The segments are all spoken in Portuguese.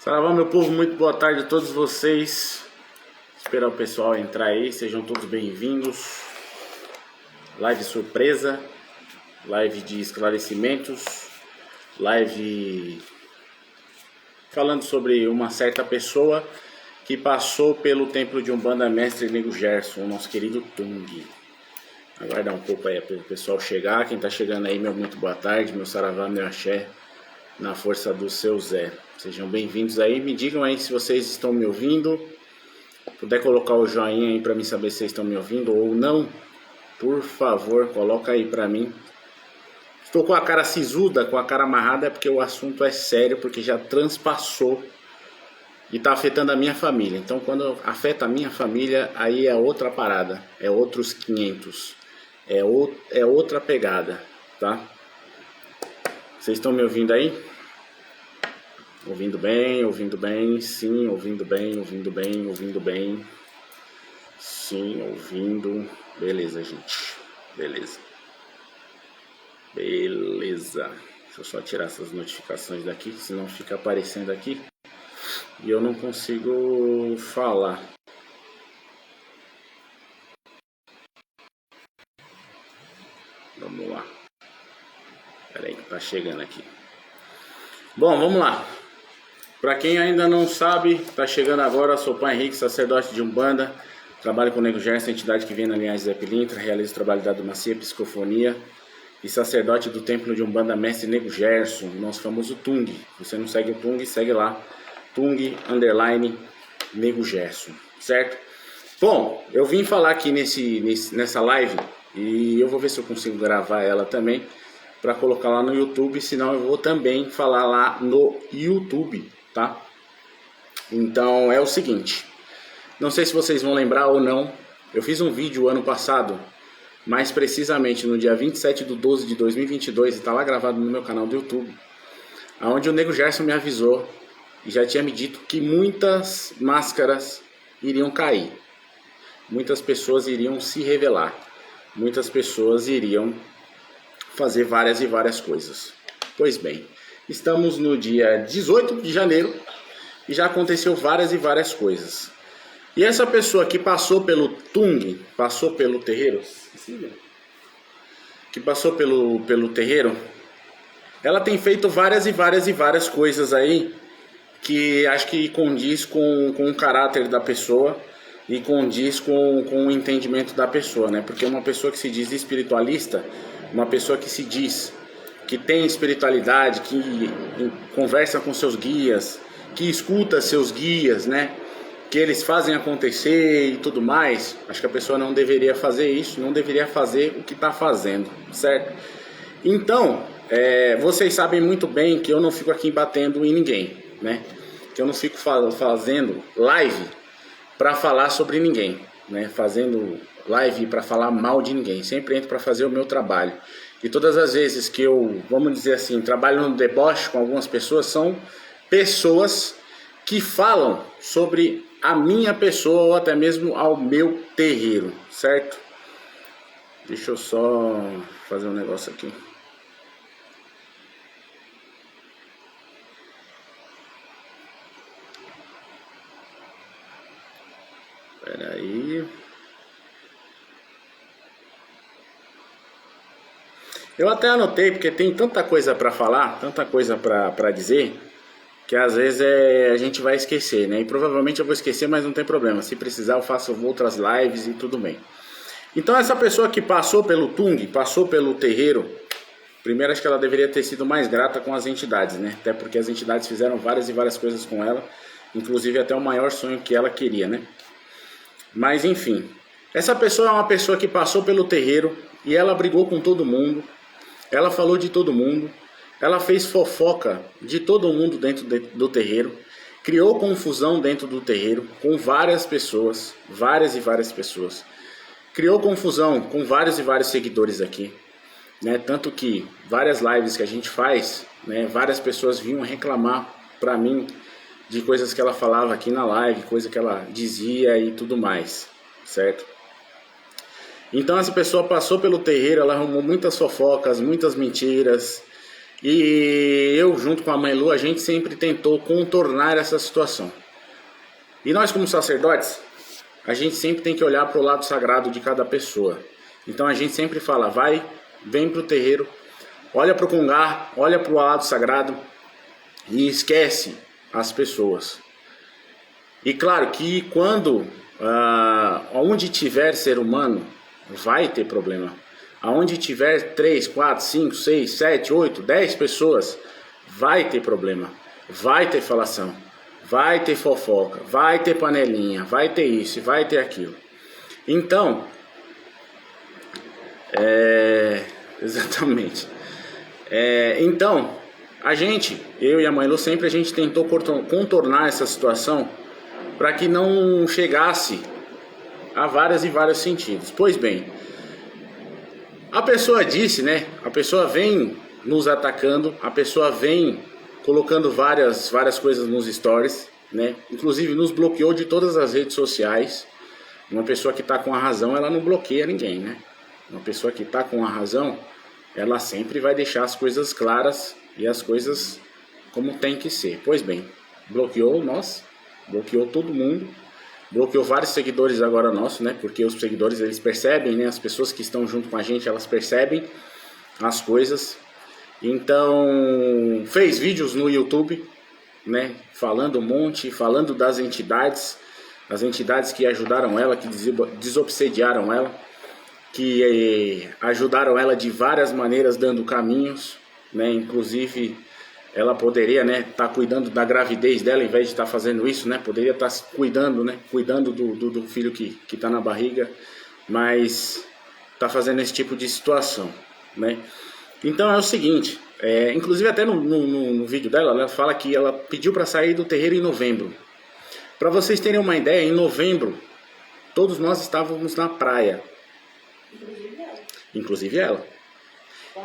Saravá, meu povo, muito boa tarde a todos vocês. Esperar o pessoal entrar aí, sejam todos bem-vindos. Live surpresa, live de esclarecimentos, live falando sobre uma certa pessoa que passou pelo templo de Umbanda Mestre Nego Gerson, o nosso querido Tung. Aguardar um pouco aí para o pessoal chegar. Quem tá chegando aí, meu muito boa tarde, meu saravá, meu axé, na força do seu Zé. Sejam bem-vindos aí, me digam aí se vocês estão me ouvindo. Puder colocar o joinha aí para mim saber se vocês estão me ouvindo ou não. Por favor, coloca aí para mim. Estou com a cara sisuda, com a cara amarrada, é porque o assunto é sério, porque já transpassou e está afetando a minha família. Então quando afeta a minha família, aí é outra parada, é outros 500, é outra pegada, tá? Vocês estão me ouvindo aí? Ouvindo bem, sim, ouvindo bem, sim, ouvindo, beleza, gente, beleza, deixa eu só tirar essas notificações daqui, senão fica aparecendo aqui e eu não consigo falar. Vamos lá, peraí que tá chegando aqui. Bom, vamos lá. Para quem ainda não sabe, tá chegando agora, sou Pai Henrique, sacerdote de Umbanda, trabalho com o Nego Gerson, entidade que vem na linhagem Zé Pilintra, realizo o trabalho da Macia, psicofonia e sacerdote do templo de Umbanda Mestre Nego Gerson, nosso famoso Tung. Se você não segue o Tung, segue lá, Tung _ Nego Gerson, certo? Bom, eu vim falar aqui nessa live e eu vou ver se eu consigo gravar ela também para colocar lá no YouTube, senão eu vou também falar lá no YouTube, tá? Então é o seguinte, não sei se vocês vão lembrar ou não, eu fiz um vídeo ano passado, mais precisamente no dia 27/12 de 2022, e tá lá gravado no meu canal do YouTube, onde o Nego Gerson me avisou e já tinha me dito que muitas máscaras iriam cair, muitas pessoas iriam se revelar, muitas pessoas iriam fazer várias e várias coisas. Pois bem, estamos no dia 18 de janeiro e já aconteceu várias e várias coisas. E essa pessoa que passou pelo Tung, passou pelo terreiro, ela tem feito várias e várias e várias coisas aí que acho que condiz com o caráter da pessoa e condiz com o entendimento da pessoa, né? Porque uma pessoa que se diz espiritualista, uma pessoa que se diz que tem espiritualidade, que conversa com seus guias, que escuta seus guias, né? Que eles fazem acontecer e tudo mais, acho que a pessoa não deveria fazer isso, não deveria fazer o que está fazendo, certo? Então, vocês sabem muito bem que eu não fico aqui batendo em ninguém, né? Que eu não fico fazendo live para falar sobre ninguém, né? Fazendo live para falar mal de ninguém. Sempre entro para fazer o meu trabalho. E todas as vezes que eu, vamos dizer assim, trabalho no deboche com algumas pessoas, são pessoas que falam sobre a minha pessoa ou até mesmo ao meu terreiro, certo? Deixa eu só fazer um negócio aqui. Espera aí. Eu até anotei, porque tem tanta coisa para falar, tanta coisa para dizer, que às vezes a gente vai esquecer, né? E provavelmente eu vou esquecer, mas não tem problema. Se precisar eu faço outras lives e tudo bem. Então essa pessoa que passou pelo Tung, passou pelo terreiro, primeiro acho que ela deveria ter sido mais grata com as entidades, né? Até porque as entidades fizeram várias e várias coisas com ela, inclusive até o maior sonho que ela queria, né? Mas enfim, essa pessoa é uma pessoa que passou pelo terreiro e ela brigou com todo mundo, ela falou de todo mundo, ela fez fofoca de todo mundo dentro do terreiro, criou confusão dentro do terreiro com várias pessoas, várias e várias pessoas. Criou confusão com vários e vários seguidores aqui, né? Tanto que várias lives que a gente faz, né, várias pessoas vinham reclamar pra mim de coisas que ela falava aqui na live, coisa que ela dizia e tudo mais, certo? Então essa pessoa passou pelo terreiro, ela arrumou muitas fofocas, muitas mentiras E eu, junto com a mãe Lu, a gente sempre tentou contornar essa situação. E nós, como sacerdotes, a gente sempre tem que olhar para o lado sagrado de cada pessoa. Então a gente sempre fala, vem para o terreiro, olha para o congá, olha para o lado sagrado e esquece as pessoas. E claro que quando, onde tiver ser humano, vai ter problema. Aonde tiver 3, 4, 5, 6, 7, 8, 10 pessoas, vai ter problema, vai ter falação, vai ter fofoca, vai ter panelinha, vai ter isso, vai ter aquilo. Então, exatamente. Então, eu e a mãe Lu, sempre a gente tentou contornar essa situação para que não chegasse a vários e vários sentidos. Pois bem, a pessoa disse, né? A pessoa vem nos atacando, a pessoa vem colocando várias coisas nos stories, né? Inclusive nos bloqueou de todas as redes sociais. Uma pessoa que está com a razão, ela não bloqueia ninguém, né? Uma pessoa que está com a razão, ela sempre vai deixar as coisas claras e as coisas como tem que ser. Pois bem, bloqueou nós, bloqueou todo mundo. Bloqueou vários seguidores agora nossos, né? Porque os seguidores, eles percebem, né? As pessoas que estão junto com a gente, elas percebem as coisas. Então, fez vídeos no YouTube, né? Falando um monte, falando das entidades. As entidades que ajudaram ela, que desobsediaram ela. Que ajudaram ela de várias maneiras, dando caminhos, né? Inclusive, ela poderia, né, estar cuidando da gravidez dela, em vez de estar fazendo isso, né? Poderia estar cuidando, né? Cuidando do filho que está na barriga, mas está fazendo esse tipo de situação, né? Então é o seguinte, inclusive até no vídeo dela, ela fala que ela pediu para sair do terreiro em novembro. Para vocês terem uma ideia, em novembro, todos nós estávamos na praia. Inclusive ela.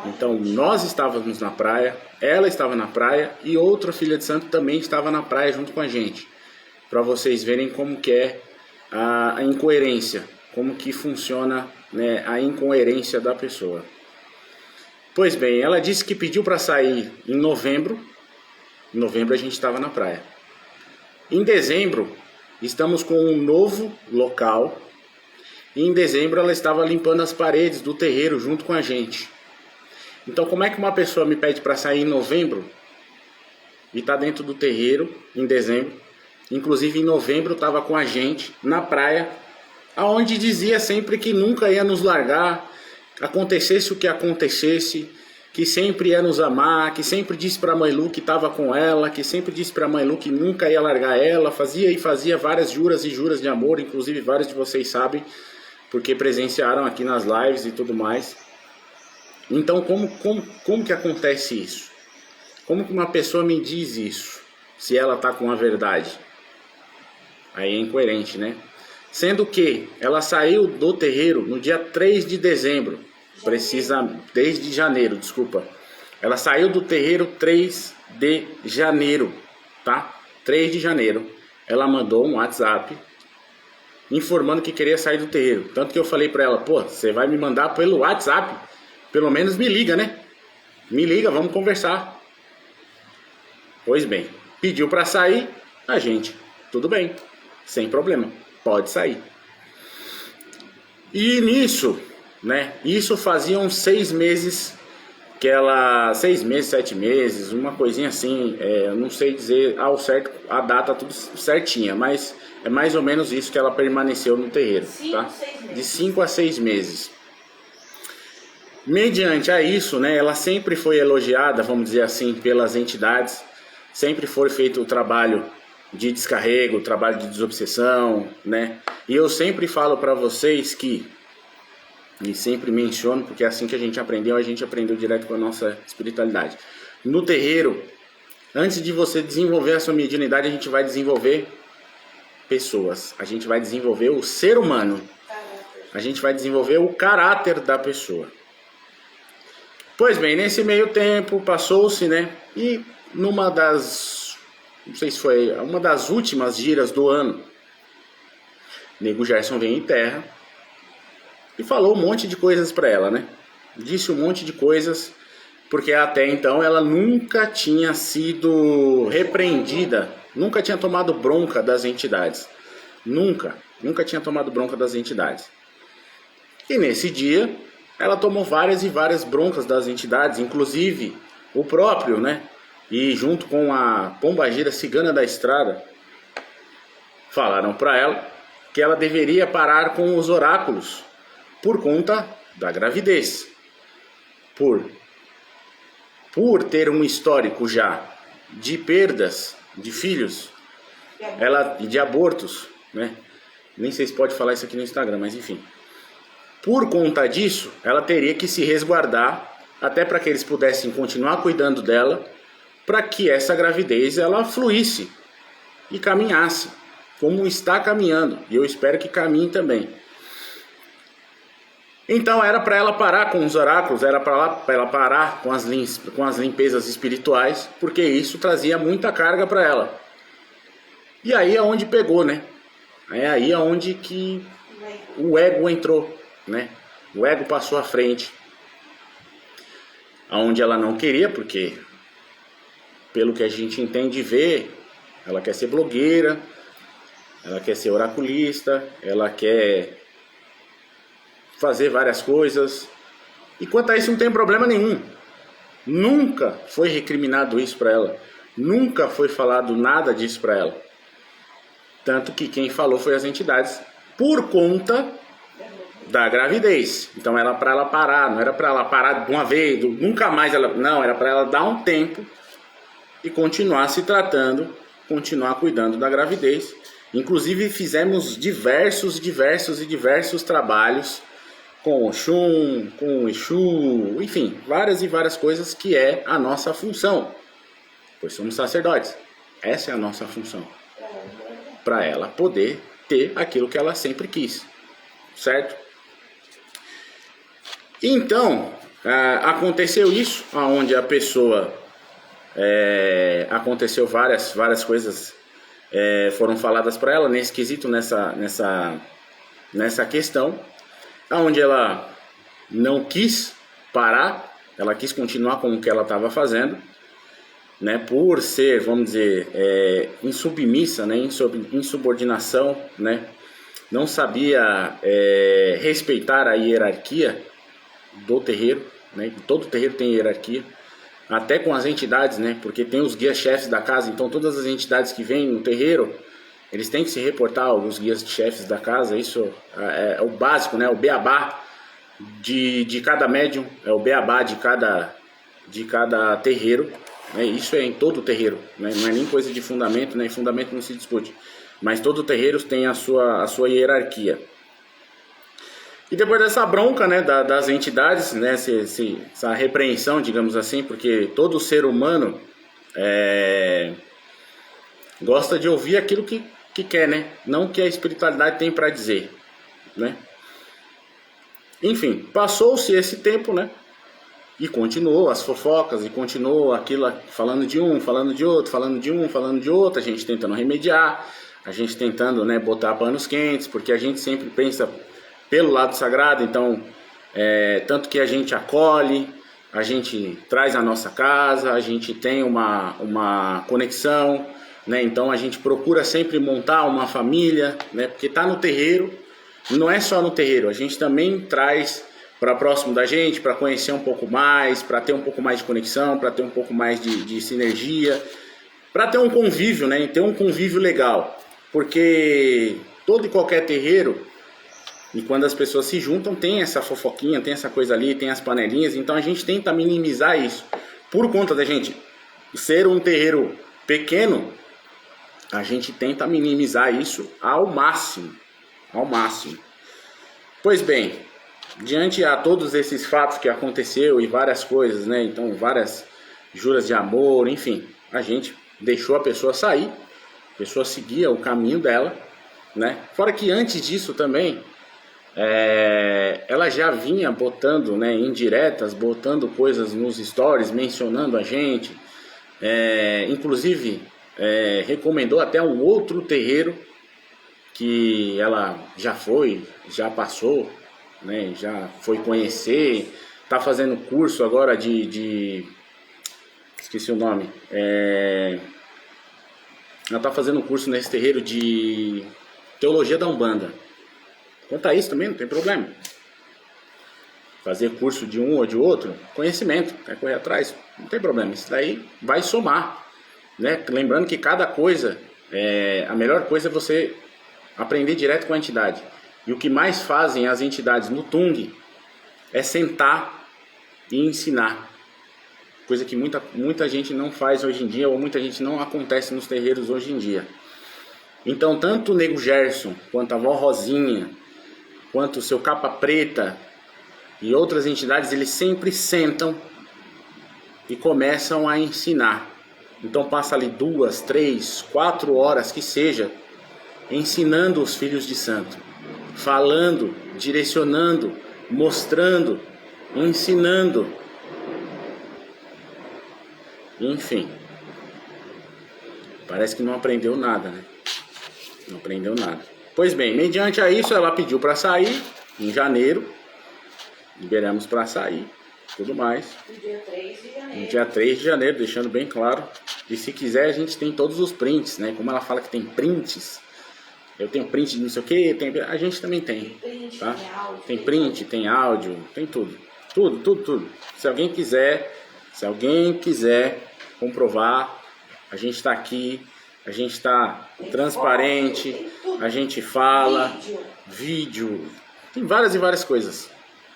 Então nós estávamos na praia, ela estava na praia e outra filha de santo também estava na praia junto com a gente. Para vocês verem como que é a incoerência, como que funciona, né, a incoerência da pessoa. Pois bem, ela disse que pediu para sair em novembro. Em novembro a gente estava na praia. Em dezembro estamos com um novo local. E em dezembro ela estava limpando as paredes do terreiro junto com a gente. Então como é que uma pessoa me pede para sair em novembro e tá dentro do terreiro em dezembro? Inclusive em novembro estava com a gente na praia, aonde dizia sempre que nunca ia nos largar, acontecesse o que acontecesse, que sempre ia nos amar, que sempre disse para a mãe Lu que estava com ela, que sempre disse para a mãe Lu que nunca ia largar ela, fazia várias juras e juras de amor, inclusive vários de vocês sabem, porque presenciaram aqui nas lives e tudo mais. Então como que acontece isso? Como que uma pessoa me diz isso, se ela está com a verdade? Aí é incoerente, né? Sendo que ela saiu do terreiro no dia 3 de dezembro, desde janeiro, desculpa. Ela saiu do terreiro 3 de janeiro, tá? 3 de janeiro. Ela mandou um WhatsApp informando que queria sair do terreiro. Tanto que eu falei pra ela, pô, você vai me mandar pelo WhatsApp? Pelo menos me liga, né? Me liga, vamos conversar. Pois bem, pediu pra sair, a gente, tudo bem, sem problema, pode sair. E nisso, né? Isso fazia uns 6 meses que ela... 6 meses, 7 meses, uma coisinha assim, eu não sei dizer ao certo a data tudo certinha, mas é mais ou menos isso que ela permaneceu no terreiro, tá? De 5 a 6 meses. Mediante a isso, né, ela sempre foi elogiada, vamos dizer assim, pelas entidades, sempre foi feito o trabalho de descarrego, o trabalho de desobsessão, né? E eu sempre falo para vocês que, e sempre menciono, porque é assim que a gente aprendeu direto com a nossa espiritualidade. No terreiro, antes de você desenvolver a sua mediunidade, a gente vai desenvolver pessoas, a gente vai desenvolver o ser humano, a gente vai desenvolver o caráter da pessoa. Pois bem, nesse meio tempo passou-se, né? E numa das, não sei se foi uma das últimas giras do ano, Nego Gerson veio em terra e falou um monte de coisas para ela, né? Disse um monte de coisas porque até então ela nunca tinha sido repreendida, nunca tinha tomado bronca das entidades. Nunca tinha tomado bronca das entidades. E nesse dia, ela tomou várias e várias broncas das entidades, inclusive o próprio, né? E junto com a pombagira cigana da estrada, falaram para ela que ela deveria parar com os oráculos por conta da gravidez. Por ter um histórico já de perdas de filhos, e de abortos, né? Nem sei se pode falar isso aqui no Instagram, mas enfim. Por conta disso, ela teria que se resguardar, até para que eles pudessem continuar cuidando dela, para que essa gravidez ela fluísse e caminhasse, como está caminhando. E eu espero que caminhe também. Então era para ela parar com os oráculos, era para ela parar com as limpezas espirituais, porque isso trazia muita carga para ela. E aí é onde pegou, né? É aí onde que o ego entrou, né? O ego passou à frente, aonde ela não queria, porque pelo que a gente entende e vê, ela quer ser blogueira, ela quer ser oraculista, ela quer fazer várias coisas. E quanto a isso não tem problema nenhum. Nunca foi recriminado isso para ela, nunca foi falado nada disso para ela. Tanto que quem falou foi as entidades, por conta da gravidez. Então era para ela parar, não era para ela parar de uma vez, nunca mais ela... Não, era para ela dar um tempo e continuar se tratando, continuar cuidando da gravidez. Inclusive fizemos diversos trabalhos com Oxum, com Exu, enfim, várias e várias coisas que é a nossa função, pois somos sacerdotes. Essa é a nossa função, para ela poder ter aquilo que ela sempre quis, certo? Então, aconteceu isso, onde a pessoa, aconteceu várias coisas, foram faladas para ela nesse quesito, nessa questão, onde ela não quis parar, ela quis continuar com o que ela estava fazendo, né, por ser, vamos dizer, insubmissa, né, insubordinação, né, não sabia respeitar a hierarquia do terreiro, né, todo terreiro tem hierarquia, até com as entidades, né, porque tem os guias-chefes da casa, então todas as entidades que vêm no terreiro, eles têm que se reportar aos guias-chefes da casa. Isso é o básico, né, o beabá de cada médium, é o beabá de cada terreiro. Isso é em todo terreiro, né? Não é nem coisa de fundamento, né? Fundamento não se discute, mas todo terreiro tem a sua hierarquia. E depois dessa bronca, né, das entidades, né, essa repreensão, digamos assim, porque todo ser humano gosta de ouvir aquilo que quer, né? Não que a espiritualidade tem para dizer, né? Enfim, passou-se esse tempo, né? E continuou as fofocas, e continuou aquilo, falando de um, falando de outro, falando de um, falando de outro, a gente tentando remediar, a gente tentando, né, botar panos quentes, porque a gente sempre pensa pelo lado sagrado, então, tanto que a gente acolhe, a gente traz a nossa casa, a gente tem uma conexão, né? Então a gente procura sempre montar uma família, né? Porque está no terreiro, não é só no terreiro, a gente também traz para próximo da gente, para conhecer um pouco mais, para ter um pouco mais de conexão, para ter um pouco mais de sinergia, para ter um convívio, né? Ter um convívio legal, porque todo e qualquer terreiro, e quando as pessoas se juntam, tem essa fofoquinha, tem essa coisa ali, tem as panelinhas, então a gente tenta minimizar isso, por conta da gente ser um terreiro pequeno. A gente tenta minimizar isso ao máximo, Pois bem, diante a todos esses fatos que aconteceu e várias coisas, né? Então várias juras de amor, enfim, a gente deixou a pessoa sair, a pessoa seguia o caminho dela, né? Fora que antes disso também, ela já vinha botando, né, indiretas, botando coisas nos stories, mencionando a gente, inclusive recomendou até um outro terreiro que ela já passou, né, já foi conhecer, tá fazendo curso agora esqueci o nome. Ela tá fazendo curso nesse terreiro de teologia da Umbanda. Quanto a isso também não tem problema. Fazer curso de um ou de outro, conhecimento, quer correr atrás, não tem problema. Isso daí vai somar, né? Lembrando que cada coisa, a melhor coisa é você aprender direto com a entidade. E o que mais fazem as entidades no Tung é sentar e ensinar. Coisa que muita gente não faz hoje em dia, ou muita gente não acontece nos terreiros hoje em dia. Então, tanto o Nego Gerson, quanto a Vó Rosinha, quanto o seu Capa Preta e outras entidades, eles sempre sentam e começam a ensinar. Então passa ali 2, 3, 4 horas que seja, ensinando os filhos de santo, falando, direcionando, mostrando, ensinando. Enfim, parece que não aprendeu nada, né? Não aprendeu nada. Pois bem, mediante a isso, ela pediu para sair em janeiro. Liberamos para sair, tudo mais. No dia 3 de janeiro. No dia 3 de janeiro, deixando bem claro. E se quiser, a gente tem todos os prints, né? Como ela fala que tem prints, eu tenho print de não sei o que, a gente também tem. Print, tá? tem áudio. Tem print, tem áudio, tem tudo. Tudo. Se alguém quiser comprovar, a gente está aqui, a gente está transparente, foto, a gente fala, vídeo, tem várias e várias coisas.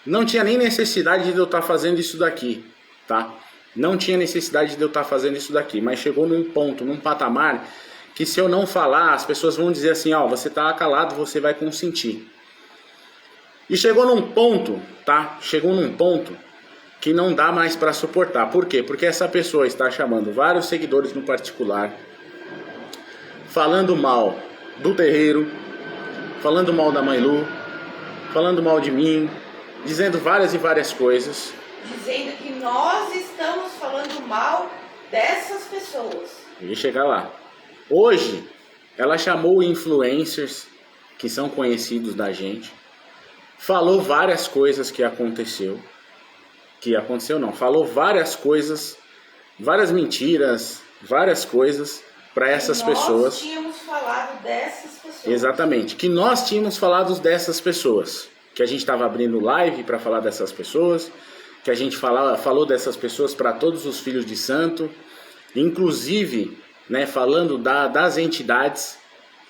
Não tinha nem necessidade de eu estar fazendo isso daqui, tá? Não tinha necessidade de eu estar fazendo isso daqui, mas chegou num ponto, num patamar, que se eu não falar, as pessoas vão dizer assim, ó, você tá calado, você vai consentir. E chegou num ponto, tá? Chegou num ponto que não dá mais para suportar. Por quê? Porque essa pessoa está chamando vários seguidores no particular, falando mal do terreiro, falando mal da Mãe Lu, falando mal de mim, dizendo várias e várias coisas. Dizendo que nós estamos falando mal dessas pessoas. Eu ia chegar lá. Hoje, ela chamou influencers que são conhecidos da gente, falou várias coisas que aconteceu. Falou várias coisas, várias mentiras, várias coisas para essas pessoas. Nós tínhamos falado dessas pessoas. Exatamente, que nós tínhamos falado dessas pessoas. Que a gente estava abrindo live para falar dessas pessoas, que a gente falou dessas pessoas para todos os filhos de santo, inclusive, né, falando das entidades,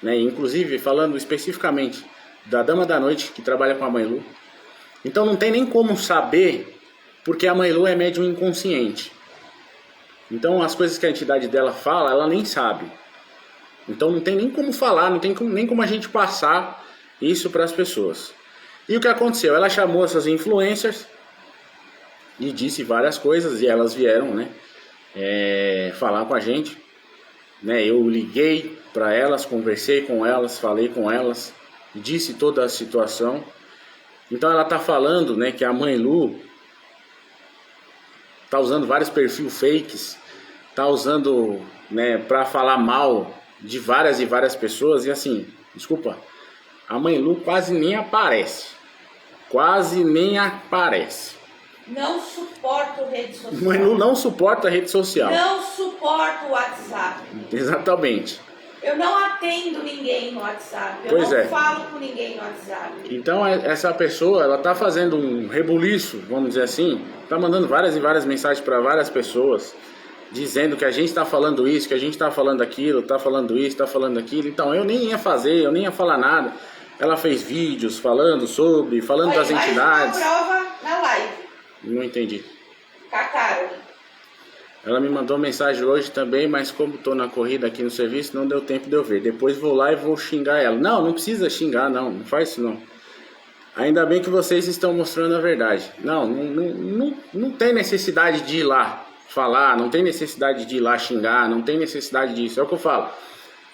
né, inclusive falando especificamente da Dama da Noite, que trabalha com a Mãe Lu. Então não tem nem como saber, porque a Mãe Lu é médium inconsciente. Então as coisas que a entidade dela fala, ela nem sabe. Então não tem nem como falar, não tem nem como a gente passar isso para as pessoas. E o que aconteceu? Ela chamou essas influencers e disse várias coisas, e elas vieram, né, falar com a gente, né? Eu liguei para elas, conversei com elas, falei com elas, disse toda a situação. Então ela está falando, né, que a Mãe Lu está usando vários perfis fakes, está usando, né, para falar mal de várias e várias pessoas. E assim, desculpa, a Mãe Lu quase nem aparece. Não suporto rede social. Mãe Lu não suporta rede social. Não suporto o WhatsApp. Exatamente. Eu não atendo ninguém no WhatsApp. Eu Pois não falo com ninguém no WhatsApp. Então essa pessoa, ela tá fazendo um rebuliço, vamos dizer assim, tá mandando várias e várias mensagens para várias pessoas, dizendo que a gente está falando isso, que a gente está falando aquilo, está falando isso, está falando aquilo. Então eu nem ia fazer, eu nem ia falar nada. Ela fez vídeos falando das entidades. Mais uma prova na live. Não entendi. Cacaram. Ela me mandou mensagem hoje também, mas como estou na corrida aqui no serviço, não deu tempo de eu ver. Depois vou lá e vou xingar ela. Não precisa xingar, não faz isso não. Ainda bem que vocês estão mostrando a verdade. Não tem necessidade de ir lá falar, não tem necessidade de ir lá xingar, não tem necessidade disso. É o que eu falo.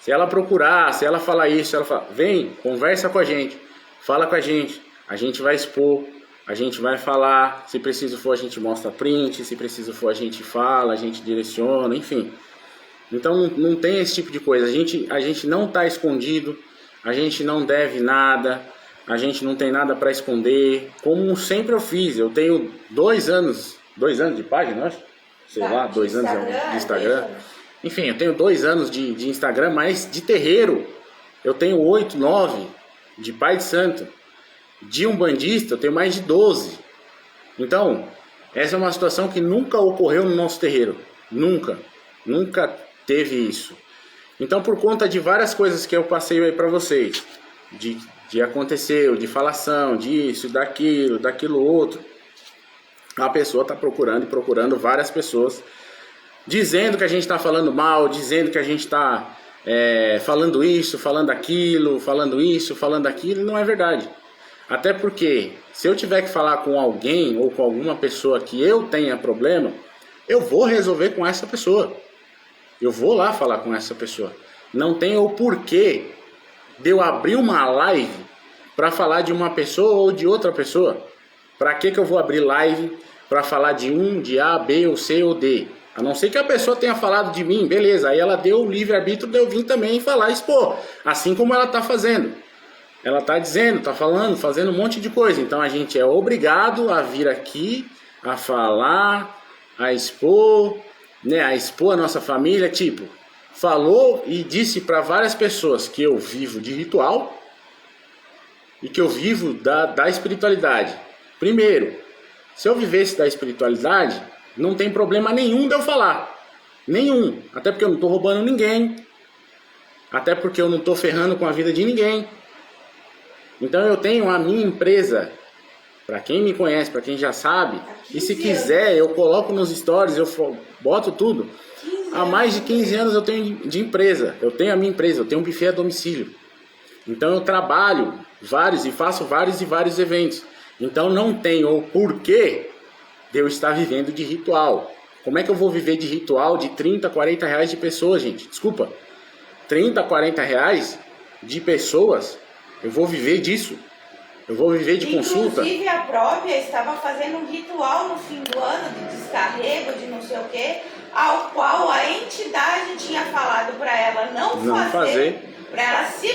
Se ela procurar, se ela falar isso, ela fala, vem, conversa com a gente, fala com a gente vai expor, a gente vai falar, se preciso for a gente mostra print, se preciso for a gente fala, a gente direciona, enfim. Então não tem esse tipo de coisa, a gente não está escondido, a gente não deve nada, a gente não tem nada para esconder, como sempre eu fiz. Eu tenho 2 anos de página, acho? Sei lá, 2 anos de Instagram. Enfim, eu tenho 2 anos de Instagram, mas de terreiro eu tenho 8, 9, de pai de santo. De umbandista eu tenho mais de 12. Então, essa é uma situação que nunca ocorreu no nosso terreiro. Nunca teve isso. Então, por conta de várias coisas que eu passei aí para vocês, de aconteceu, de falação, disso, daquilo outro, a pessoa está procurando várias pessoas, dizendo que a gente está falando mal, dizendo que a gente está falando isso, falando aquilo, falando isso, falando aquilo, não é verdade. Até porque, se eu tiver que falar com alguém ou com alguma pessoa que eu tenha problema, eu vou resolver com essa pessoa. Eu vou lá falar com essa pessoa. Não tem o porquê de eu abrir uma live para falar de uma pessoa ou de outra pessoa. Para que eu vou abrir live para falar de A, B ou C ou D? A não ser que a pessoa tenha falado de mim, beleza. Aí ela deu o livre-arbítrio de eu vir também falar e expor. Assim como ela está fazendo. Ela está dizendo, está falando, fazendo um monte de coisa. Então a gente é obrigado a vir aqui, a falar, a expor, né? A expor a nossa família. Tipo, falou e disse para várias pessoas que eu vivo de ritual e que eu vivo da espiritualidade. Primeiro, se eu vivesse da espiritualidade, não tem problema nenhum de eu falar. Nenhum. Até porque eu não estou roubando ninguém. Até porque eu não estou ferrando com a vida de ninguém. Então eu tenho a minha empresa, para quem me conhece, para quem já sabe, e se quiser eu coloco nos stories, eu boto tudo. Há mais de 15 anos eu tenho de empresa, eu tenho a minha empresa, eu tenho um buffet a domicílio. Então eu trabalho vários e faço vários eventos. Então não tem o porquê de eu estar vivendo de ritual. Como é que eu vou viver de ritual de 30, 40 reais de pessoas, gente? Desculpa, 30, 40 reais de pessoas... Eu vou viver disso. Eu vou viver de consulta. Inclusive a própria estava fazendo um ritual no fim do ano de descarrego, de não sei o quê, ao qual a entidade tinha falado para ela não fazer. Para ela se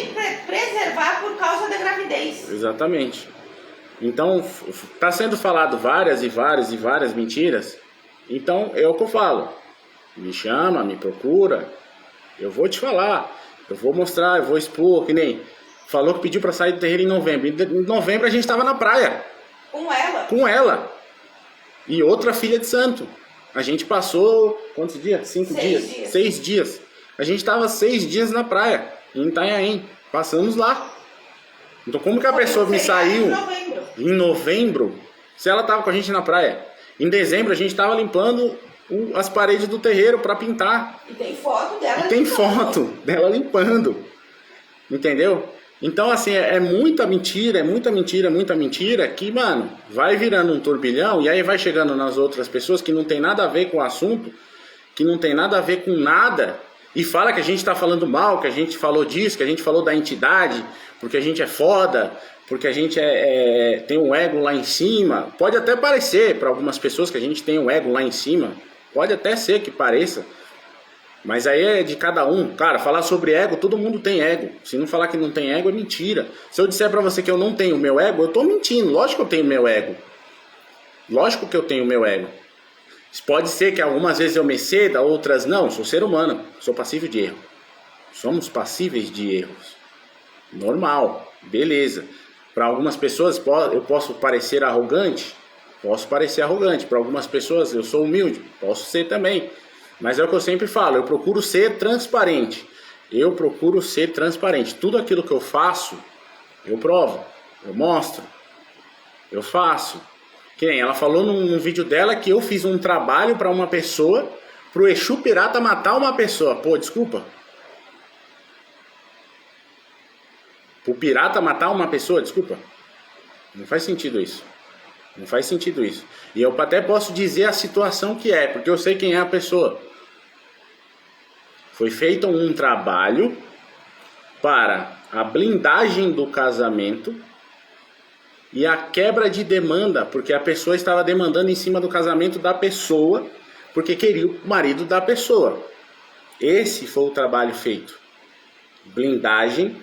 preservar por causa da gravidez. Exatamente. Então, está sendo falado várias mentiras. Então, é o que eu falo. Me chama, me procura. Eu vou te falar. Eu vou mostrar, eu vou expor, que nem... Falou que pediu para sair do terreiro em novembro. Em novembro a gente estava na praia. Com ela? Com ela. E outra filha de santo. A gente passou... Quantos dias? 5 dias? 6 dias. A gente estava 6 dias na praia. Em Itanhaém. Passamos lá. Então como que a pessoa me saiu... Em novembro. Se ela estava com a gente na praia. Em dezembro a gente estava limpando as paredes do terreiro para pintar. E tem foto dela limpando. E tem foto dela limpando. Entendeu? Então, assim, é muita mentira que, mano, vai virando um turbilhão e aí vai chegando nas outras pessoas que não tem nada a ver com o assunto, que não tem nada a ver com nada, e fala que a gente tá falando mal, que a gente falou disso, que a gente falou da entidade, porque a gente é foda, porque a gente tem um ego lá em cima. Pode até parecer para algumas pessoas que a gente tem um ego lá em cima, pode até ser que pareça. Mas aí é de cada um. Cara, falar sobre ego, todo mundo tem ego. Se não falar que não tem ego, é mentira. Se eu disser pra você que eu não tenho meu ego, eu tô mentindo. Lógico que eu tenho meu ego. Lógico que eu tenho meu ego. Pode ser que algumas vezes eu me ceda, outras não. Sou ser humano. Sou passível de erro. Somos passíveis de erros. Normal. Beleza. Para algumas pessoas eu posso parecer arrogante. Posso parecer arrogante. Para algumas pessoas eu sou humilde. Posso ser também. Mas é o que eu sempre falo, eu procuro ser transparente. Eu procuro ser transparente. Tudo aquilo que eu faço, eu provo, eu mostro, eu faço. Que nem ela falou num vídeo dela que eu fiz um trabalho para uma pessoa, pro Exu Pirata matar uma pessoa. Pô, desculpa. Pro pirata matar uma pessoa, desculpa. Não faz sentido isso. Não faz sentido isso. E eu até posso dizer a situação que é, porque eu sei quem é a pessoa. Foi feito um trabalho para a blindagem do casamento e a quebra de demanda, porque a pessoa estava demandando em cima do casamento da pessoa, porque queria o marido da pessoa. Esse foi o trabalho feito. Blindagem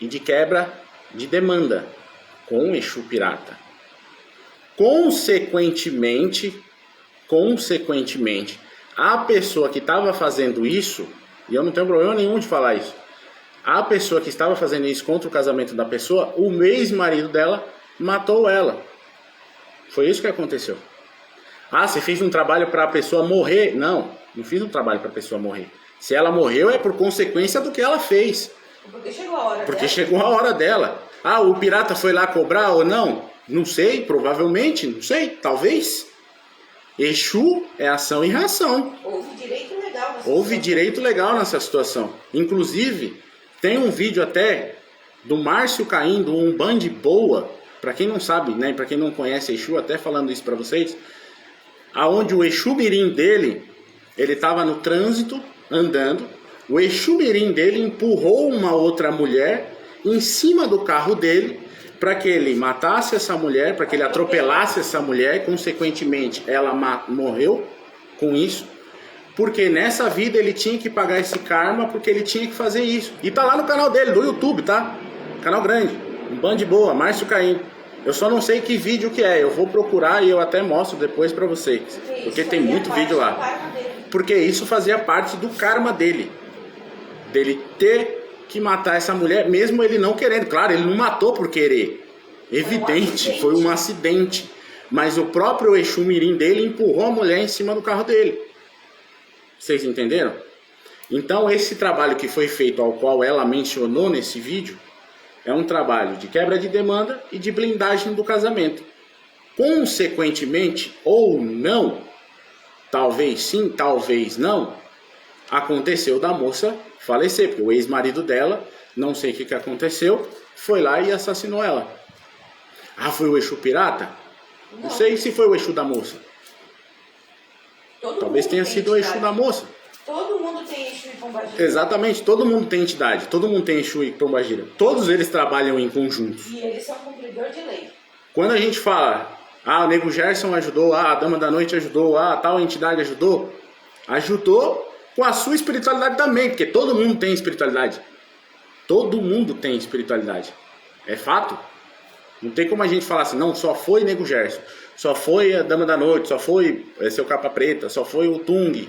e de quebra de demanda com o Exu Pirata. Consequentemente, a pessoa que estava fazendo isso, e eu não tenho problema nenhum de falar isso, a pessoa que estava fazendo isso contra o casamento da pessoa, o ex-marido dela matou ela. Foi isso que aconteceu. Ah, você fez um trabalho para a pessoa morrer? Não fiz um trabalho para a pessoa morrer. Se ela morreu é por consequência do que ela fez. Porque chegou a hora dela. Porque chegou a hora dela. Ah, o pirata foi lá cobrar ou não? Não sei, provavelmente, não sei, talvez. Exu é ação e reação. Houve direito legal nessa Houve situação. direito legal nessa situação. Inclusive, tem um vídeo até do Márcio Caim, do Umbanda Boa. Para quem não sabe, né, para quem não conhece Exu, até falando isso para vocês, aonde o Exu Mirim dele, ele estava no trânsito, andando, o Exu Mirim dele empurrou uma outra mulher em cima do carro dele, para que ele matasse essa mulher, para que ele atropelasse essa mulher, consequentemente ela morreu com isso, porque nessa vida ele tinha que pagar esse karma, porque ele tinha que fazer isso. E tá lá no canal dele, do YouTube, tá? Canal grande, Umbanda Boa, Márcio Caim. Eu só não sei que vídeo que é, eu vou procurar e eu até mostro depois pra vocês, porque tem muito vídeo lá. Porque isso fazia parte do karma dele ter que matar essa mulher, mesmo ele não querendo. Claro, ele não matou por querer, evidente, foi um acidente. Mas o próprio Exu Mirim dele empurrou a mulher em cima do carro dele. Vocês entenderam? Então esse trabalho que foi feito, ao qual ela mencionou nesse vídeo, é um trabalho de quebra de demanda e de blindagem do casamento. Consequentemente, ou não, talvez sim, talvez não, aconteceu da moça falecer, porque o ex-marido dela, não sei o que aconteceu, foi lá e assassinou ela. Ah, foi o Exu Pirata? Não sei se foi o Exu da moça. Talvez tenha sido o Exu da moça. Todo mundo tem Exu e Pombagira. Exatamente, todo mundo tem entidade, todo mundo tem Exu e Pombagira. Todos eles trabalham em conjunto. E eles são cumpridor de lei. Quando a gente fala, ah, o Nego Gerson ajudou, ah, a Dama da Noite ajudou, ah, tal entidade ajudou, ajudou com a sua espiritualidade também, porque todo mundo tem espiritualidade. Todo mundo tem espiritualidade. É fato. Não tem como a gente falar assim, não, só foi Nego Gerson, só foi a Dama da Noite, só foi seu Capa Preta, só foi o Tung.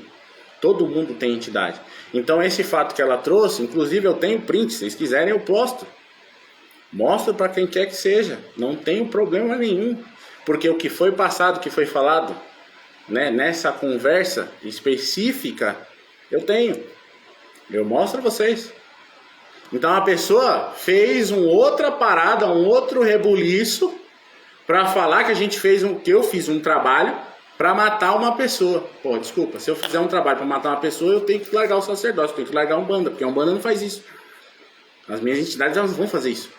Todo mundo tem entidade. Então esse fato que ela trouxe, inclusive eu tenho print, se vocês quiserem eu posto. Mostro para quem quer que seja, não tenho problema nenhum. Porque o que foi passado, o que foi falado, né, nessa conversa específica, eu tenho. Eu mostro a vocês. Então a pessoa fez uma outra parada, um outro rebuliço, para falar que a gente fez que eu fiz um trabalho para matar uma pessoa. Pô, desculpa, se eu fizer um trabalho para matar uma pessoa, eu tenho que largar o sacerdócio, eu tenho que largar a Umbanda, porque a Umbanda não faz isso. As minhas entidades, elas vão fazer isso.